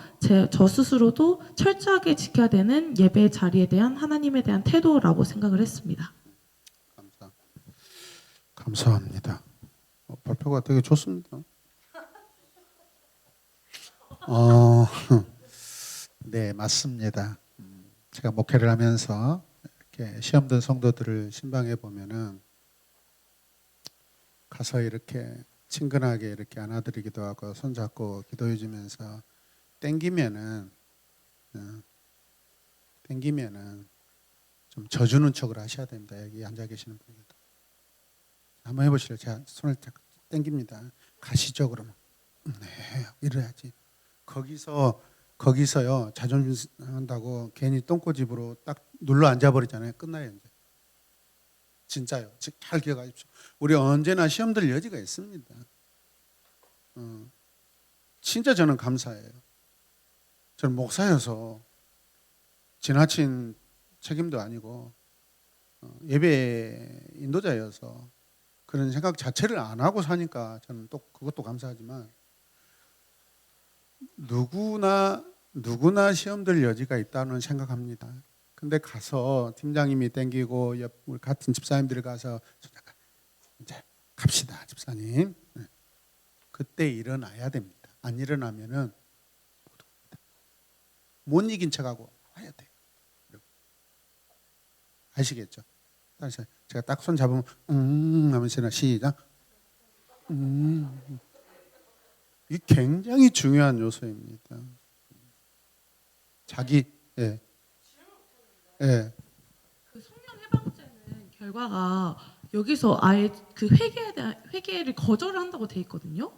저 스스로도 철저하게 지켜야 되는 예배 자리에 대한 하나님에 대한 태도라고 생각을 했습니다. 감사합니다. 발표가 되게 좋습니다. 네, 맞습니다. 제가 목회를 하면서 이렇게 시험 든 성도들을 신방해 보면은 가서 이렇게 친근하게 이렇게 안아드리기도 하고 손잡고 기도해 주면서 땡기면은 좀 져주는 척을 하셔야 됩니다. 여기 앉아 계시는 분들도 한번 해보실래요? 제가 손을 딱 땡깁니다. 가시죠 그러면. 네, 이래야지. 거기서요 자존심 한다고 괜히 똥꼬집으로 딱 눌러 앉아버리잖아요. 끝나요 이제. 진짜요. 잘 기억하십시오. 우리 언제나 시험들 여지가 있습니다. 진짜 저는 감사해요. 저는 목사여서 지나친 책임도 아니고 예배 인도자여서 그런 생각 자체를 안 하고 사니까 저는 또 그것도 감사하지만, 누구나 시험들 여지가 있다는 생각합니다. 근데 가서 팀장님이 땡기고 우리 같은 집사님들이 가서 이제 갑시다 집사님. 그때 일어나야 됩니다. 안 일어나면은 못 이긴 척하고 와야 돼. 아시겠죠? 그래서 제가 딱 손 잡으면 하면서 시작. 이 굉장히 중요한 요소입니다. 그 성령 해방죄는 결과가 여기서 아예 그 회개에 대한 회개를 거절을 한다고 돼 있거든요.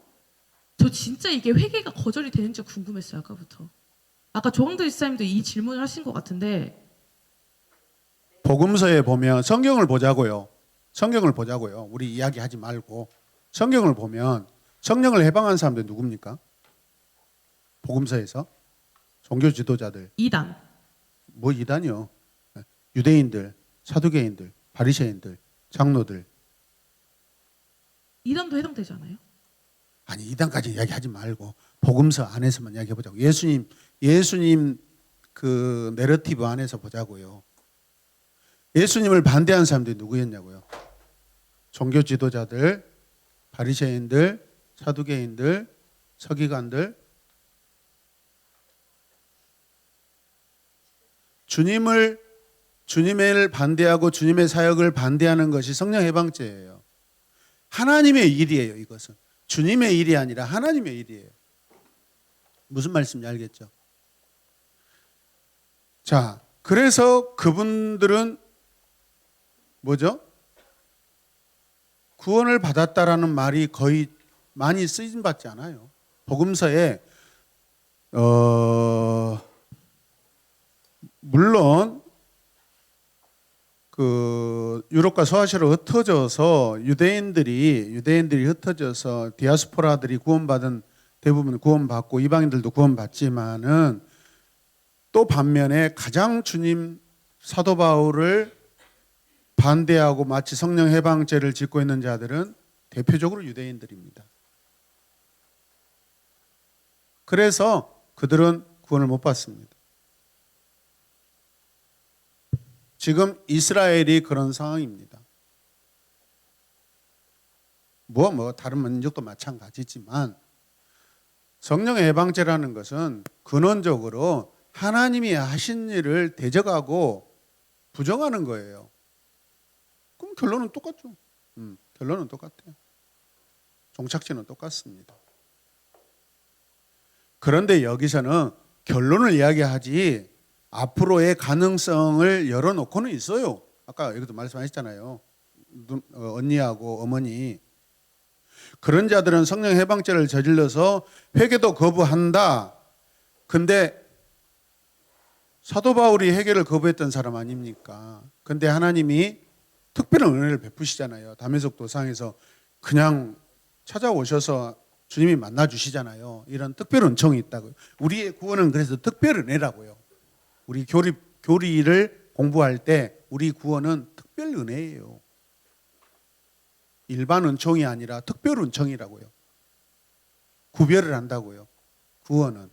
저 진짜 이게 회개가 거절이 되는지 궁금했어요 아까부터. 아까 조광도 이사님도 이 질문을 하신 것 같은데 복음서에 보면 성경을 보자고요. 성경을 보자고요. 우리 이야기하지 말고 성경을 보면 성령을 해방한 사람들 누굽니까? 복음서에서 종교 지도자들. 이단. 뭐 이단이요? 유대인들, 사두개인들, 바리새인들, 장로들. 이단도 해당되지 않아요? 아니 이단까지 이야기하지 말고 복음서 안에서만 이야기해 보자고. 예수님 그 내러티브 안에서 보자고요. 예수님을 반대한 사람들이 누구였냐고요? 종교 지도자들, 바리새인들, 사두개인들, 서기관들. 주님을 반대하고 주님의 사역을 반대하는 것이 성령 해방죄예요. 하나님의 일이에요, 이것은. 주님의 일이 아니라 하나님의 일이에요. 무슨 말씀인지 알겠죠? 자, 그래서 그분들은 뭐죠? 구원을 받았다라는 말이 거의 많이 쓰임 받지 않아요. 복음서에 물론 그 유럽과 서아시아로 흩어져서 유대인들이 흩어져서 디아스포라들이 구원받은 대부분 구원받고 이방인들도 구원받지만은 또 반면에 가장 주님 사도 바울을 반대하고 마치 성령 해방죄를 짓고 있는 자들은 대표적으로 유대인들입니다. 그래서 그들은 구원을 못 받습니다. 지금 이스라엘이 그런 상황입니다. 뭐 다른 민족도 마찬가지지만 성령의 해방죄라는 것은 근원적으로 하나님이 하신 일을 대적하고 부정하는 거예요. 그럼 결론은 똑같죠. 결론은 똑같아요. 종착지는 똑같습니다. 그런데 여기서는 결론을 이야기하지 앞으로의 가능성을 열어놓고는 있어요. 아까 여기도 말씀하셨잖아요. 언니하고 어머니. 그런 자들은 성령 해방죄를 저질러서 회개도 거부한다. 근데 사도 바울이 회개를 거부했던 사람 아닙니까? 근데 하나님이 특별한 은혜를 베푸시잖아요. 다메섹 도상에서 그냥 찾아오셔서 주님이 만나 주시잖아요. 이런 특별 은총이 있다고요. 우리의 구원은 그래서 특별 은혜라고요. 우리 교리를 공부할 때 우리 구원은 특별 은혜예요. 일반 은총이 아니라 특별 은총이라고요. 구별을 한다고요. 구원은.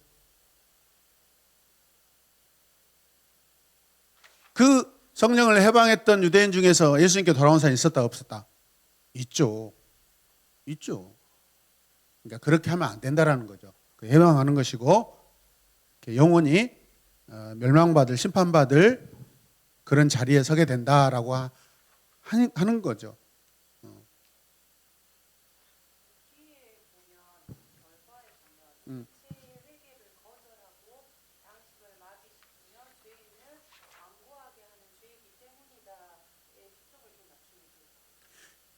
그 성령을 해방했던 유대인 중에서 예수님께 돌아온 사람이 있었다 없었다? 있죠. 있죠. 그러니까 그렇게 하면 안 된다라는 거죠. 해방하는 것이고 영원히 멸망받을 심판받을 그런 자리에 서게 된다라고 하는 거죠.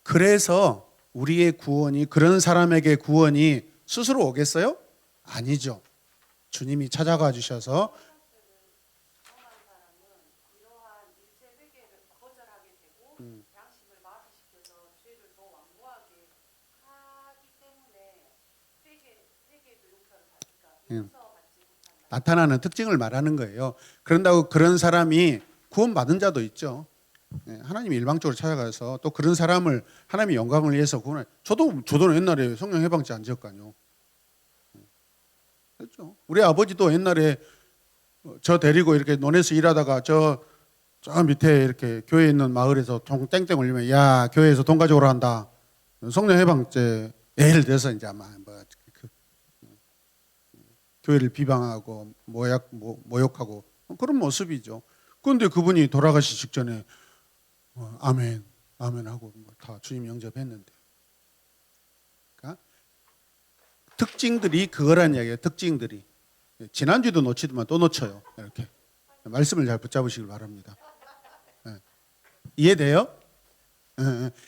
그래서 우리의 구원이 그런 사람에게 구원이 스스로 오겠어요? 아니죠. 주님이 찾아가 주셔서 나타나는 특징을 말하는 거예요. 그런다고 그런 사람이 구원받은 자도 있죠. 하나님이 일방적으로 찾아가서 또 그런 사람을 하나님의 영광을 위해서 구원해. 저도 옛날에 성령 해방죄 안 지었거든요. 그렇죠. 우리 아버지도 옛날에 저 데리고 이렇게 논에서 일하다가 저 밑에 이렇게 교회에 있는 마을에서 통 땡땡 울리면 야 교회에서 돈 가져오라 한다. 성령 해방죄 예를 들어서 이제 아마 교회를 비방하고 모욕하고 그런 모습이죠. 그런데 그분이 돌아가시 직전에 아멘 하고 다 주님 영접했는데. 그러니까 특징들이 그거란 이야기예요. 특징들이. 지난주도 놓치더만 또 놓쳐요. 이렇게 말씀을 잘 붙잡으시길 바랍니다. 이해돼요?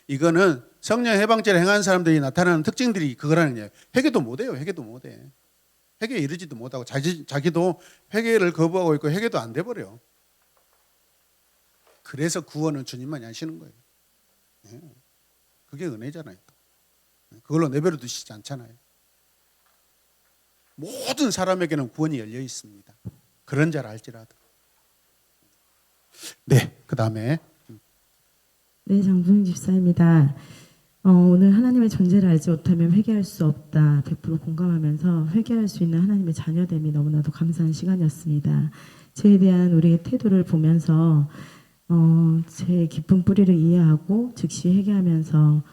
이거는 성령 해방죄를 행하는 사람들이 나타나는 특징들이 그거라는 거예요. 회개도 못해요. 회개도 못해. 회개에 이르지도 못하고 자기도 회개를 거부하고 있고 회개도 안 돼버려. 그래서 구원은 주님만이 하시는 거예요. 예. 그게 은혜잖아요. 그걸로 내버려 두시지 않잖아요. 모든 사람에게는 구원이 열려 있습니다. 그런 줄 알지라도. 네, 그 다음에 네, 장봉 집사입니다. 오늘 하나님의 존재를 알지 못하면 회개할 수 없다. 100% 공감하면서 회개할 수 있는 하나님의 자녀됨이 너무나도 감사한 시간이었습니다. 죄에 대한 우리의 태도를 보면서 제 깊은 뿌리를 이해하고 즉시 회개하면서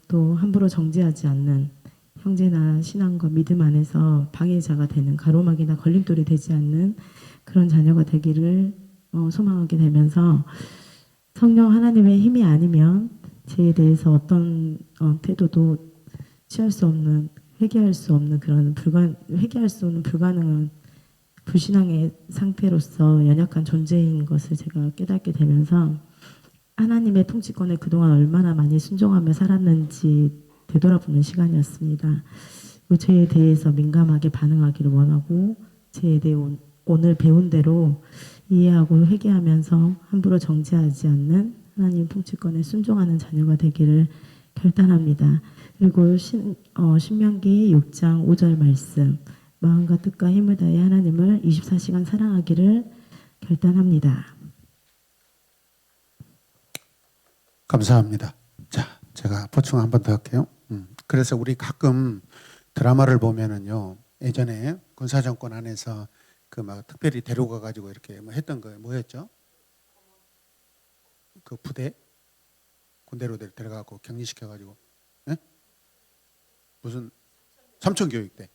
또 함부로 정죄하지 않는 형제나 신앙과 믿음 안에서 방해자가 되는 가로막이나 걸림돌이 되지 않는 그런 자녀가 되기를 소망하게 되면서 성령 하나님의 힘이 아니면 죄에 대해서 어떤 태도도 취할 수 없는 회개할 수 없는 그런 회개할 수 없는 불가능한 불신앙의 상태로서 연약한 존재인 것을 제가 깨닫게 되면서 하나님의 통치권에 그동안 얼마나 많이 순종하며 살았는지 되돌아보는 시간이었습니다. 그 죄에 대해서 민감하게 반응하기를 원하고 죄에 대해 오늘 배운 대로 이해하고 회개하면서 함부로 정죄하지 않는 하나님 통치권에 순종하는 자녀가 되기를 결단합니다. 그리고 신명기 6장 5절 말씀 마음과 뜻과 힘을 다해 하나님을 24시간 사랑하기를 결단합니다. 감사합니다. 자, 제가 보충 한 번 더 할게요. 그래서 우리 가끔 드라마를 보면은요, 예전에 군사정권 안에서 그 막 특별히 데려가 가지고 이렇게 뭐 했던 거 뭐였죠? 그 부대 군대로 데려가고 격리시켜 가지고 무슨 삼천교육대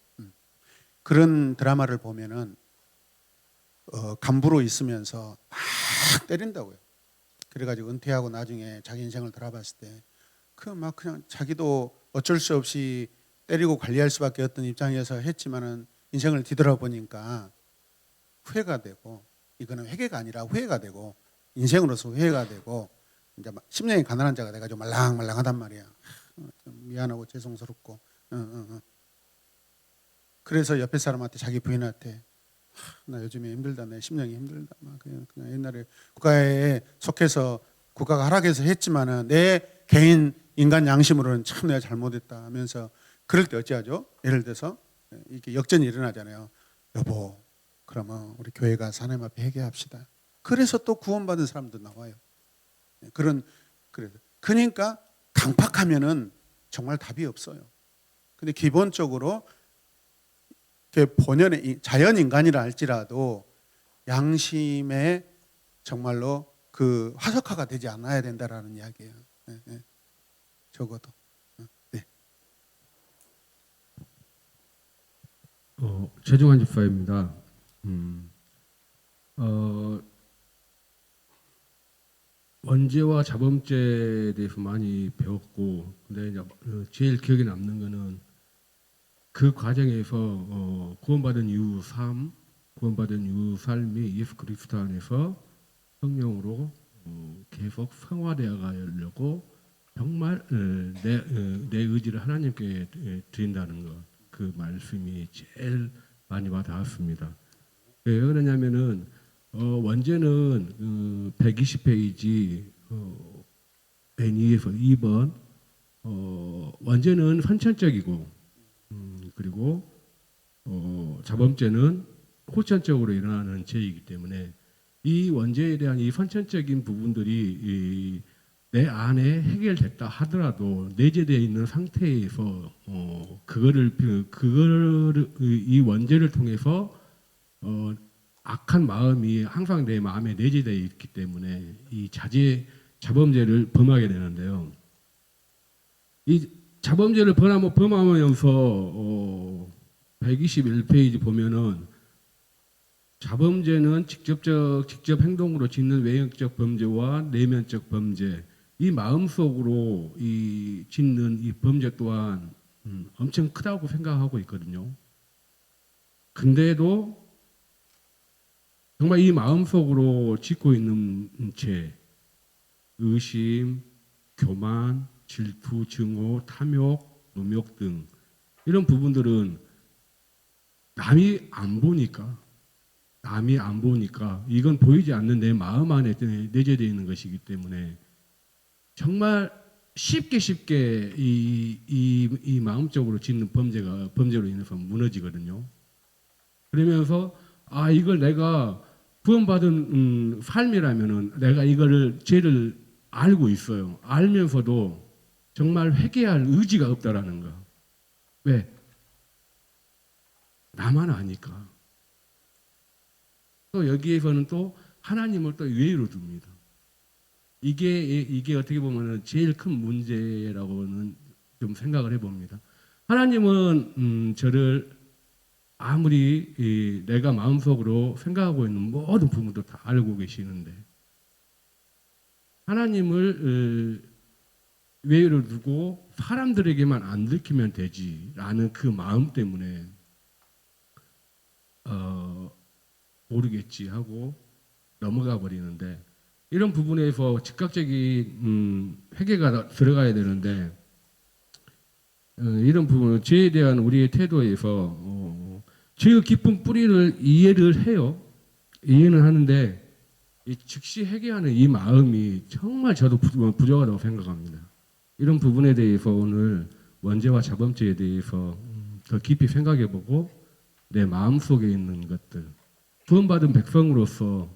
그런 드라마를 보면은 간부로 있으면서 막 때린다고요. 그래가지고 은퇴하고 나중에 자기 인생을 돌아봤을 때 그 막 그냥 자기도 어쩔 수 없이 때리고 관리할 수밖에 없던 입장에서 했지만은 인생을 뒤돌아보니까 후회가 되고 이거는 회개가 아니라 후회가 되고 인생으로서 후회가 되고 이제 심령이 가난한 자가 돼가지고 말랑말랑하단 말이야. 좀 미안하고 죄송스럽고. 그래서 옆에 사람한테 자기 부인한테 나 요즘에 힘들다, 내 심령이 힘들다. 막 그냥 옛날에 국가에 속해서 국가가 하락해서 했지만은 내 개인 인간 양심으로는 참 내가 잘못했다 하면서 그럴 때 어찌하죠? 예를 들어서 이렇게 역전이 일어나잖아요. 여보, 그러면 우리 교회가 하나님 앞에 회개합시다. 그래서 또 구원받은 사람도 나와요. 그러니까 강팍하면은 정말 답이 없어요. 근데 기본적으로 본연의 자연 인간이라 할지라도 양심에 정말로 그 화석화가 되지 않아야 된다라는 이야기예요. 적어도. 네. 최종환 집사입니다. 원죄와 자범죄에 대해서 많이 배웠고, 근데 이제 제일 기억에 남는 거는 그 과정에서 구원받은 이후 삶이 예수 그리스도 안에서 성령으로 계속 성화되어 가려고 정말 내 의지를 하나님께 드린다는 것, 그 말씀이 제일 많이 와닿았습니다. 왜 그러냐면은 원죄는 120페이지 N2에서 2번 원죄는 선천적이고 그리고 자범죄는 후천적으로 일어나는 죄이기 때문에 이 원죄에 대한 이 선천적인 부분들이 내 안에 해결됐다 하더라도 내재되어 있는 상태에서 그거를 이 원죄를 통해서 악한 마음이 항상 내 마음에 내재되어 있기 때문에 이 자범죄를 범하게 되는데요. 이 자범죄를 범하면서 121페이지 보면은 자범죄는 직접 행동으로 짓는 외형적 범죄와 내면적 범죄, 이 마음속으로 이 짓는 이 범죄 또한 엄청 크다고 생각하고 있거든요. 근데도 정말 이 마음속으로 짓고 있는 죄, 의심, 교만, 질투, 증오, 탐욕, 음욕 등 이런 부분들은 남이 안 보니까 이건 보이지 않는 내 마음 안에 내재되어 있는 것이기 때문에 정말 쉽게 이 마음적으로 짓는 범죄로 인해서 무너지거든요. 그러면서 이걸 내가 구원받은 삶이라면은 내가 이거를 죄를 알고 있어요. 알면서도 정말 회개할 의지가 없다라는 거. 왜? 나만 아니까. 또 여기에서는 또 하나님을 또 외유로 둡니다. 이게 어떻게 보면 제일 큰 문제라고는 좀 생각을 해봅니다. 하나님은 저를 아무리 내가 마음속으로 생각하고 있는 모든 부분도 다 알고 계시는데 하나님을 외유로 두고 사람들에게만 안 들키면 되지라는 그 마음 때문에 모르겠지 하고 넘어가 버리는데 이런 부분에서 즉각적인 회개가 들어가야 되는데 이런 부분은 죄에 대한 우리의 태도에서 죄의 깊은 뿌리를 이해를 해요. 이해는 하는데 이 즉시 회개하는 이 마음이 정말 저도 부족하다고 생각합니다. 이런 부분에 대해서 오늘 원죄와 자범죄에 대해서 더 깊이 생각해보고 내 마음속에 있는 것들 구원받은 백성으로서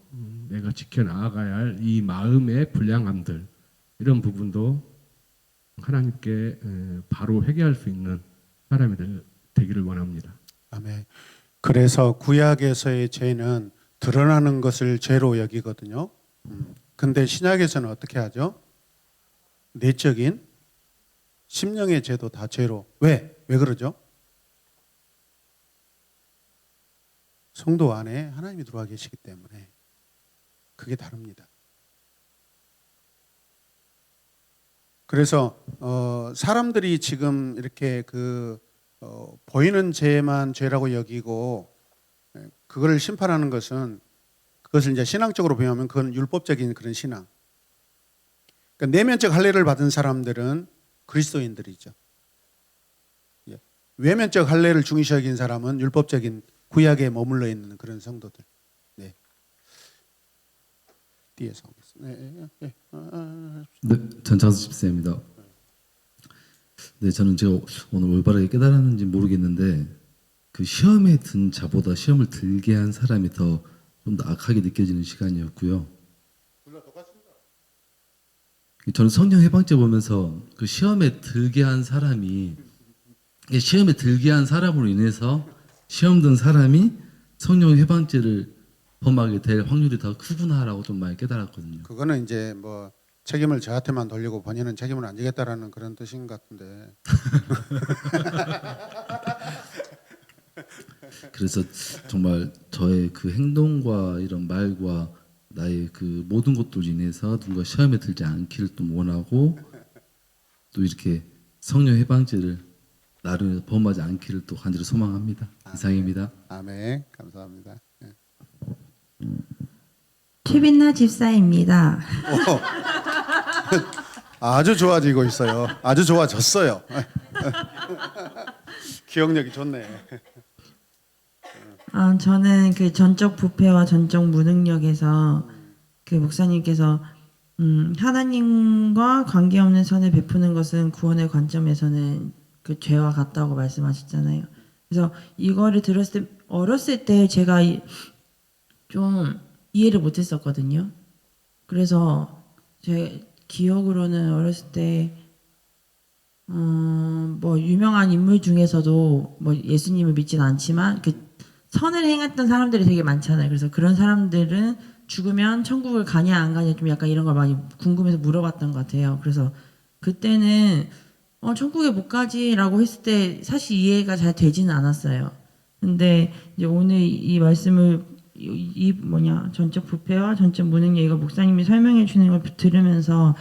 내가 지켜나가야 할 이 마음의 불량함들 이런 부분도 하나님께 바로 회개할 수 있는 사람이 되기를 원합니다. 아멘. 그래서 구약에서의 죄는 드러나는 것을 죄로 여기거든요. 근데 신약에서는 어떻게 하죠? 내적인 심령의 죄도 다 죄로. 왜 그러죠? 성도 안에 하나님이 들어와 계시기 때문에 그게 다릅니다. 그래서 사람들이 지금 이렇게 보이는 죄만 죄라고 여기고 그거를 심판하는 것은 그것을 이제 신앙적으로 보면 그건 율법적인 그런 신앙. 그러니까 내면적 할례를 받은 사람들은 그리스도인들이죠. 외면적 할례를 중시 여긴 사람은 율법적인 구약에 머물러 있는 그런 성도들. 네. 뒤에서 오겠습니다. 네, 전창수 집사입니다. 네, 저는 제가 오늘 올바르게 깨달았는지 모르겠는데 그 시험에 든 자보다 시험을 들게 한 사람이 더 좀 더 악하게 느껴지는 시간이었고요. 저는 성령 해방죄 보면서 그 시험에 들게 한 사람이 시험에 들게 한 사람으로 인해서 시험 든 사람이 성령 해방죄를 범하게 될 확률이 더 크구나라고 좀 많이 깨달았거든요. 그거는 이제 뭐 책임을 저한테만 돌리고 본인은 책임을 안 지겠다라는 그런 뜻인 것 같은데. 그래서 정말 저의 그 행동과 이런 말과 나의 그 모든 것들로 인해서 누가 시험에 들지 않기를 또 원하고 또 이렇게 성령 해방죄를 나를 범하지 않기를 또 간절히 소망합니다. 이상입니다. 아멘. 감사합니다. 네. 최빈나 집사입니다. 아주 좋아지고 있어요. 아주 좋아졌어요. 기억력이 좋네. 저는 그 전적 부패와 전적 무능력에서 그 목사님께서 하나님과 관계없는 선을 베푸는 것은 구원의 관점에서는 그 죄와 같다고 말씀하셨잖아요. 그래서 이거를 들었을 때 어렸을 때 제가 좀 이해를 못했었거든요. 그래서 제 기억으로는 어렸을 때 뭐 유명한 인물 중에서도 뭐 예수님을 믿지는 않지만 그 선을 행했던 사람들이 되게 많잖아요. 그래서 그런 사람들은 죽으면 천국을 가냐 안 가냐 좀 약간 이런 걸 많이 궁금해서 물어봤던 것 같아요. 그래서 그때는 천국에 못 가지라고 했을 때 사실 이해가 잘 되지는 않았어요. 근데 이제 오늘 이 말씀을 전적 부패와 전적 무능력 이거 목사님이 설명해 주는 걸 들으면서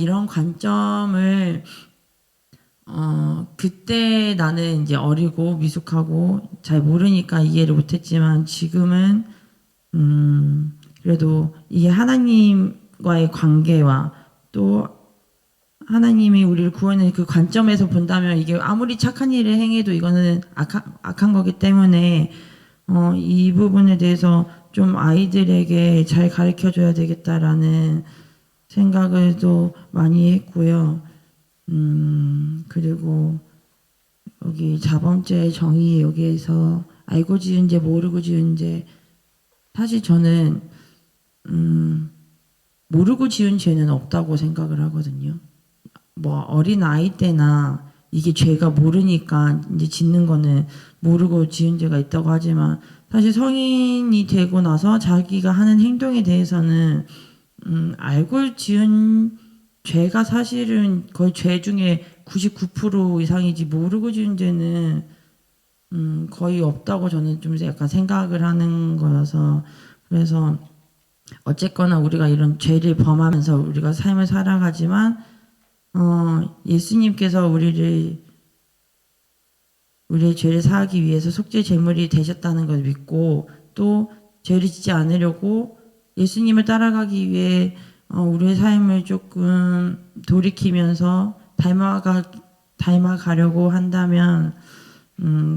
이런 관점을 그때 나는 이제 어리고 미숙하고 잘 모르니까 이해를 못했지만 지금은 그래도 이게 하나님과의 관계와 또 하나님이 우리를 구원의 그 관점에서 본다면 이게 아무리 착한 일을 행해도 이거는 악한 거기 때문에 이 부분에 대해서 좀 아이들에게 잘 가르쳐 줘야 되겠다라는 생각을 또 많이 했고요. 그리고 여기 자범죄 정의 여기에서 알고 지은 죄 모르고 지은 죄 사실 저는 모르고 지은 죄는 없다고 생각을 하거든요. 뭐 어린 아이 때나 이게 죄가 모르니까 이제 짓는 거는 모르고 지은 죄가 있다고 하지만 사실 성인이 되고 나서 자기가 하는 행동에 대해서는 알고 지은 죄가 사실은 거의 죄 중에 99% 이상이지 모르고 지은 죄는 거의 없다고 저는 좀 약간 생각을 하는 거여서 그래서 어쨌거나 우리가 이런 죄를 범하면서 우리가 삶을 살아가지만 예수님께서 우리의 죄를 사하기 위해서 속죄 제물이 되셨다는 걸 믿고 또 죄를 짓지 않으려고 예수님을 따라가기 위해 우리의 삶을 조금 돌이키면서 닮아가려고 한다면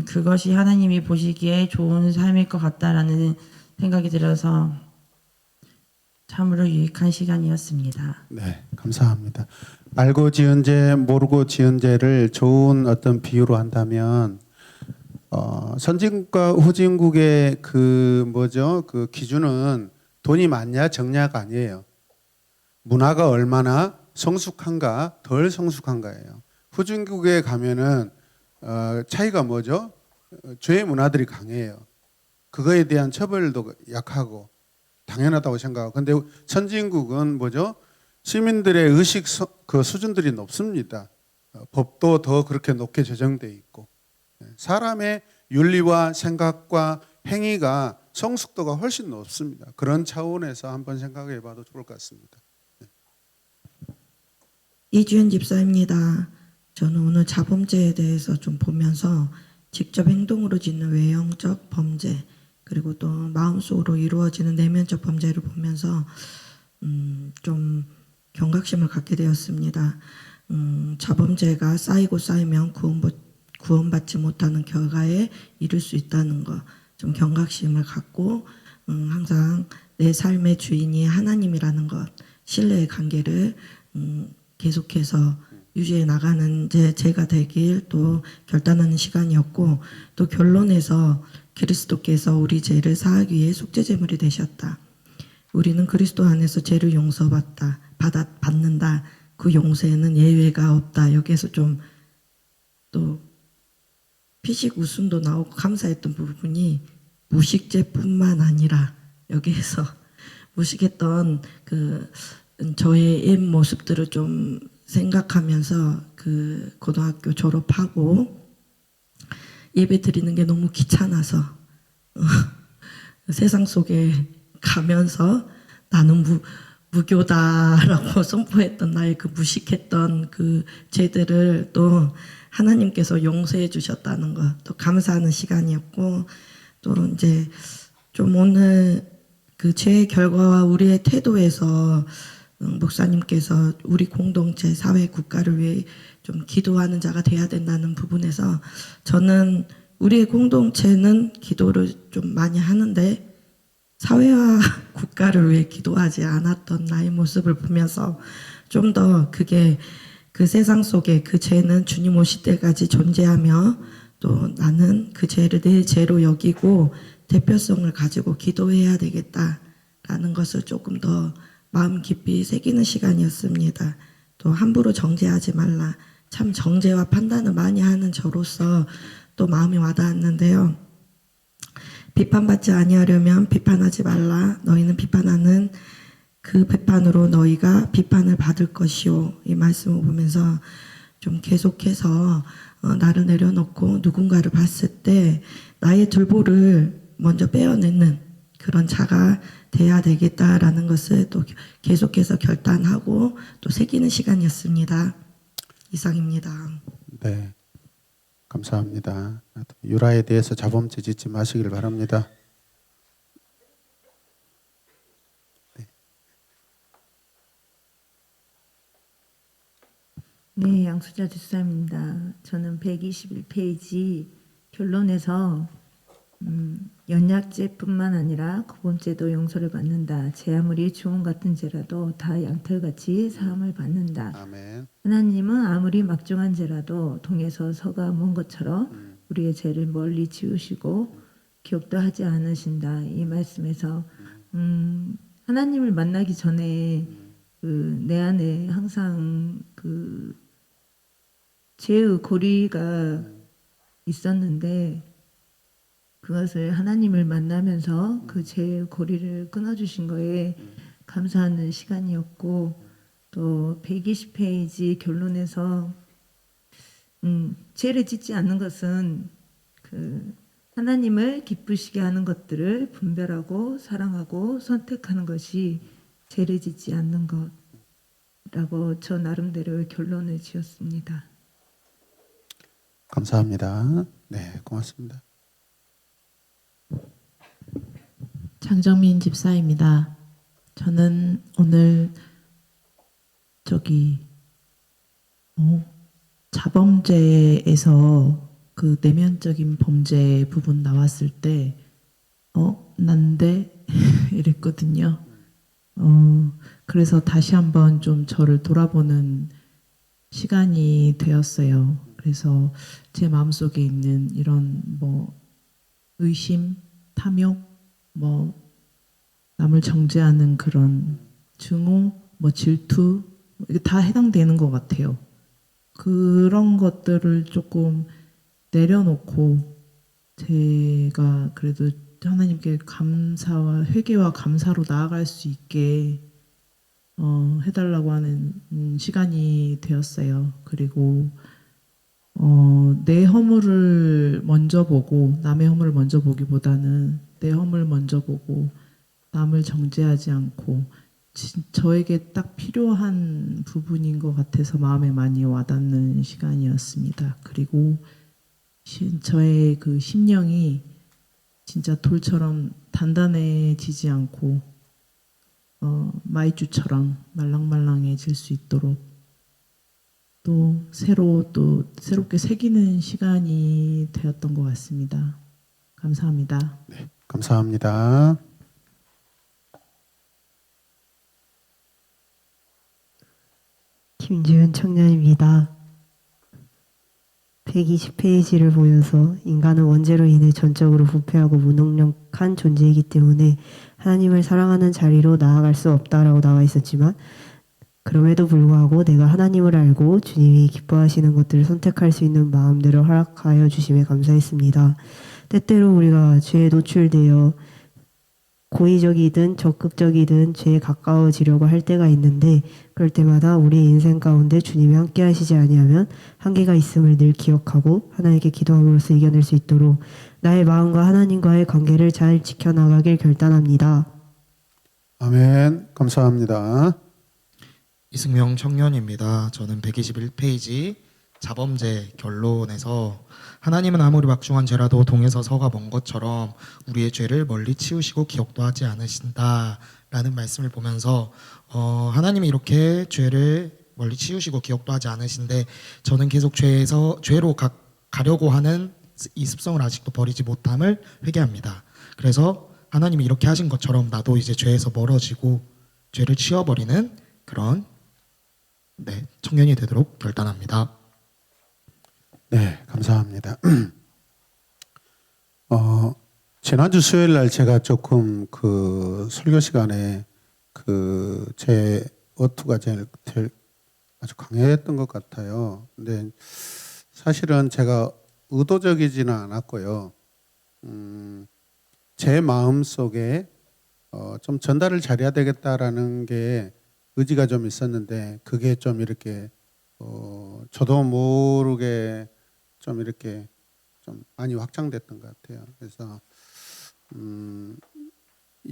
그것이 하나님이 보시기에 좋은 삶일 것 같다라는 생각이 들어서 참으로 유익한 시간이었습니다. 네, 감사합니다. 알고 지은 죄, 모르고 지은 죄를 좋은 어떤 비유로 한다면 선진국과 후진국의 그 기준은 돈이 많냐 적냐가 아니에요. 문화가 얼마나 성숙한가 덜 성숙한가예요. 후진국에 가면은 차이가 뭐죠? 죄의 문화들이 강해요. 그거에 대한 처벌도 약하고 당연하다고 생각하고. 근데 선진국은 뭐죠? 시민들의 의식 그 수준들이 높습니다. 법도 더 그렇게 높게 제정돼 있고 사람의 윤리와 생각과 행위가 성숙도가 훨씬 높습니다. 그런 차원에서 한번 생각해봐도 좋을 것 같습니다. 이주연 집사입니다. 저는 오늘 자범죄에 대해서 좀 보면서 직접 행동으로 짓는 외형적 범죄 그리고 또 마음속으로 이루어지는 내면적 범죄를 보면서 좀 경각심을 갖게 되었습니다. 자범죄가 쌓이고 쌓이면 구원받지 못하는 결과에 이를 수 있다는 것, 좀 경각심을 갖고 항상 내 삶의 주인이 하나님이라는 것, 신뢰의 관계를 계속해서 유지해 나가는 제가 되길 또 결단하는 시간이었고 또 결론에서 그리스도께서 우리 죄를 사하기 위해 속죄제물이 되셨다. 우리는 그리스도 안에서 죄를 받는다. 그 용서에는 예외가 없다. 여기에서 좀 또 피식 웃음도 나오고 감사했던 부분이 무식죄뿐만 아니라 여기에서 무식했던 그 저의 옛 모습들을 좀 생각하면서 그 고등학교 졸업하고 예배 드리는 게 너무 귀찮아서 세상 속에 가면서 나는 무교다라고 선포했던 나의 그 무식했던 그 죄들을 또 하나님께서 용서해 주셨다는 것 또 감사하는 시간이었고 또 이제 좀 오늘 그 죄의 결과와 우리의 태도에서 목사님께서 우리 공동체, 사회, 국가를 위해 좀 기도하는 자가 돼야 된다는 부분에서 저는 우리의 공동체는 기도를 좀 많이 하는데 사회와 국가를 위해 기도하지 않았던 나의 모습을 보면서 좀 더 그게 그 세상 속에 그 죄는 주님 오실 때까지 존재하며 또 나는 그 죄를 내 죄로 여기고 대표성을 가지고 기도해야 되겠다라는 것을 조금 더 마음 깊이 새기는 시간이었습니다. 또 함부로 정죄하지 말라. 참 정죄와 판단을 많이 하는 저로서 또 마음이 와닿았는데요. 비판받지 아니하려면 비판하지 말라. 너희는 비판하는 그 비판으로 너희가 비판을 받을 것이요. 이 말씀을 보면서 좀 계속해서 나를 내려놓고 누군가를 봤을 때 나의 들보를 먼저 빼어내는 그런 자가 돼야 되겠다라는 것을 또 계속해서 결단하고 또 새기는 시간이었습니다. 이상입니다. 네, 감사합니다. 유라에 대해서 자범죄 짓지 마시길 바랍니다. 네. 네, 양수자 주사입니다. 저는 121페이지 결론에서 연약죄뿐만 아니라 구범죄도 용서를 받는다. 제 아무리 주홍 같은 죄라도 다 양털같이 사함을 받는다. 아멘. 하나님은 아무리 막중한 죄라도 동에서 서가 먼 것처럼 우리의 죄를 멀리 지우시고 기억도 하지 않으신다. 이 말씀에서 하나님을 만나기 전에 내 안에 항상 죄의 고리가 있었는데 그것을 하나님을 만나면서 그 죄의 고리를 끊어주신 거에 감사하는 시간이었고, 또 120페이지 결론에서 죄를 짓지 않는 것은 하나님을 기쁘시게 하는 것들을 분별하고 사랑하고 선택하는 것이 죄를 짓지 않는 것라고 저 나름대로 결론을 지었습니다. 감사합니다. 네, 고맙습니다. 장정민 집사입니다. 저는 오늘 자범죄에서 그 내면적인 범죄 부분 나왔을 때 난데 이랬거든요. 그래서 다시 한번 좀 저를 돌아보는 시간이 되었어요. 그래서 제 마음속에 있는 이런 의심, 탐욕, 남을 정죄하는 그런 증오, 질투, 이게 다 해당되는 것 같아요. 그런 것들을 조금 내려놓고 제가 그래도 하나님께 감사와 회개와 감사로 나아갈 수 있게 해달라고 하는 시간이 되었어요. 그리고 내 허물을 먼저 보고 남의 허물을 먼저 보기보다는 내 허물을 먼저 보고 남을 정죄하지 않고 저에게 딱 필요한 부분인 것 같아서 마음에 많이 와닿는 시간이었습니다. 그리고 저의 그 심령이 진짜 돌처럼 단단해지지 않고 마이쮸처럼 말랑말랑해질 수 있도록 또 새롭게 새기는 시간이 되었던 것 같습니다. 감사합니다. 네, 감사합니다. 김지은 청년입니다. 120페이지를 보면서 인간은 원죄로 인해 전적으로 부패하고 무능력한 존재이기 때문에 하나님을 사랑하는 자리로 나아갈 수 없다라고 나와 있었지만, 그럼에도 불구하고 내가 하나님을 알고 주님이 기뻐하시는 것들을 선택할 수 있는 마음들을 허락하여 주심에 감사했습니다. 때때로 우리가 죄에 노출되어 고의적이든 적극적이든 죄에 가까워지려고 할 때가 있는데, 그럴 때마다 우리의 인생 가운데 주님이 함께 하시지 아니하면 한계가 있음을 늘 기억하고 하나님께 기도함으로써 이겨낼 수 있도록 나의 마음과 하나님과의 관계를 잘 지켜나가길 결단합니다. 아멘. 감사합니다. 이승명 청년입니다. 저는 121페이지 자범죄 결론에서 하나님은 아무리 막중한 죄라도 동에서 서가 먼 것처럼 우리의 죄를 멀리 치우시고 기억도 하지 않으신다라는 말씀을 보면서 하나님이 이렇게 죄를 멀리 치우시고 기억도 하지 않으신데 저는 계속 죄로 가려고 하는 이 습성을 아직도 버리지 못함을 회개합니다. 그래서 하나님이 이렇게 하신 것처럼 나도 이제 죄에서 멀어지고 죄를 치워버리는 그런 청년이 되도록 결단합니다. 네, 감사합니다. 지난주 수요일 날 제가 조금 그 설교 시간에 제 어투가 제일 아주 강했던 것 같아요. 근데 사실은 제가 의도적이지는 않았고요. 제 마음 속에 좀 전달을 잘해야 되겠다라는 게 의지가 좀 있었는데 그게 좀 이렇게 저도 모르게 좀 이렇게 좀 많이 확장됐던 것 같아요. 그래서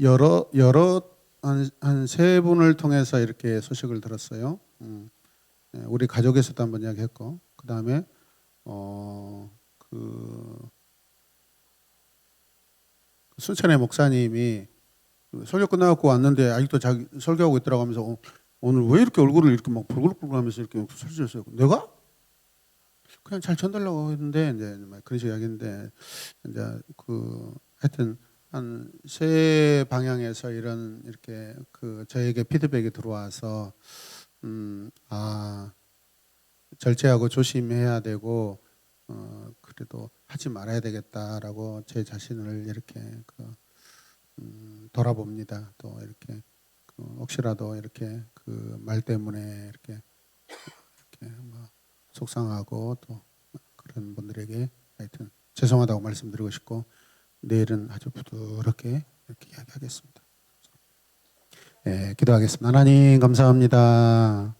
여러 한 세 분을 통해서 이렇게 소식을 들었어요. 우리 가족에서도 한번 이야기했고, 그 다음에 순천의 목사님이 설교 끝나고 왔는데 아직도 자기 설교하고 있더라고 하면서 오늘 왜 이렇게 얼굴을 이렇게 막 벌글벌글하면서 이렇게 설주셨어요? 내가 그냥 잘 전달하려고 했는데 이제 막 그런 식으로 이야기했는데 이제 그 하여튼 한 세 방향에서 이런 이렇게 그 저에게 피드백이 들어와서 절제하고 조심해야 되고 그래도 하지 말아야 되겠다라고 제 자신을 이렇게 돌아봅니다. 또 이렇게 혹시라도 이렇게 그 말 때문에 이렇게 뭐 속상하고 또 그런 분들에게 하여튼 죄송하다고 말씀드리고 싶고 내일은 아주 부드럽게 이렇게 이야기하겠습니다. 예, 기도하겠습니다. 하나님 감사합니다.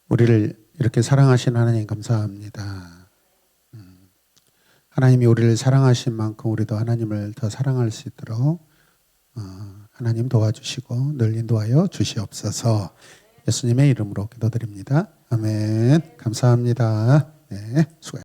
우리를 이렇게 사랑하신 하나님 감사합니다. 하나님이 우리를 사랑하신 만큼 우리도 하나님을 더 사랑할 수 있도록 하나님 도와주시고 늘 인도하여 주시옵소서. 예수님의 이름으로 기도드립니다. 아멘. 감사합니다. 네, 수고하셨습니다.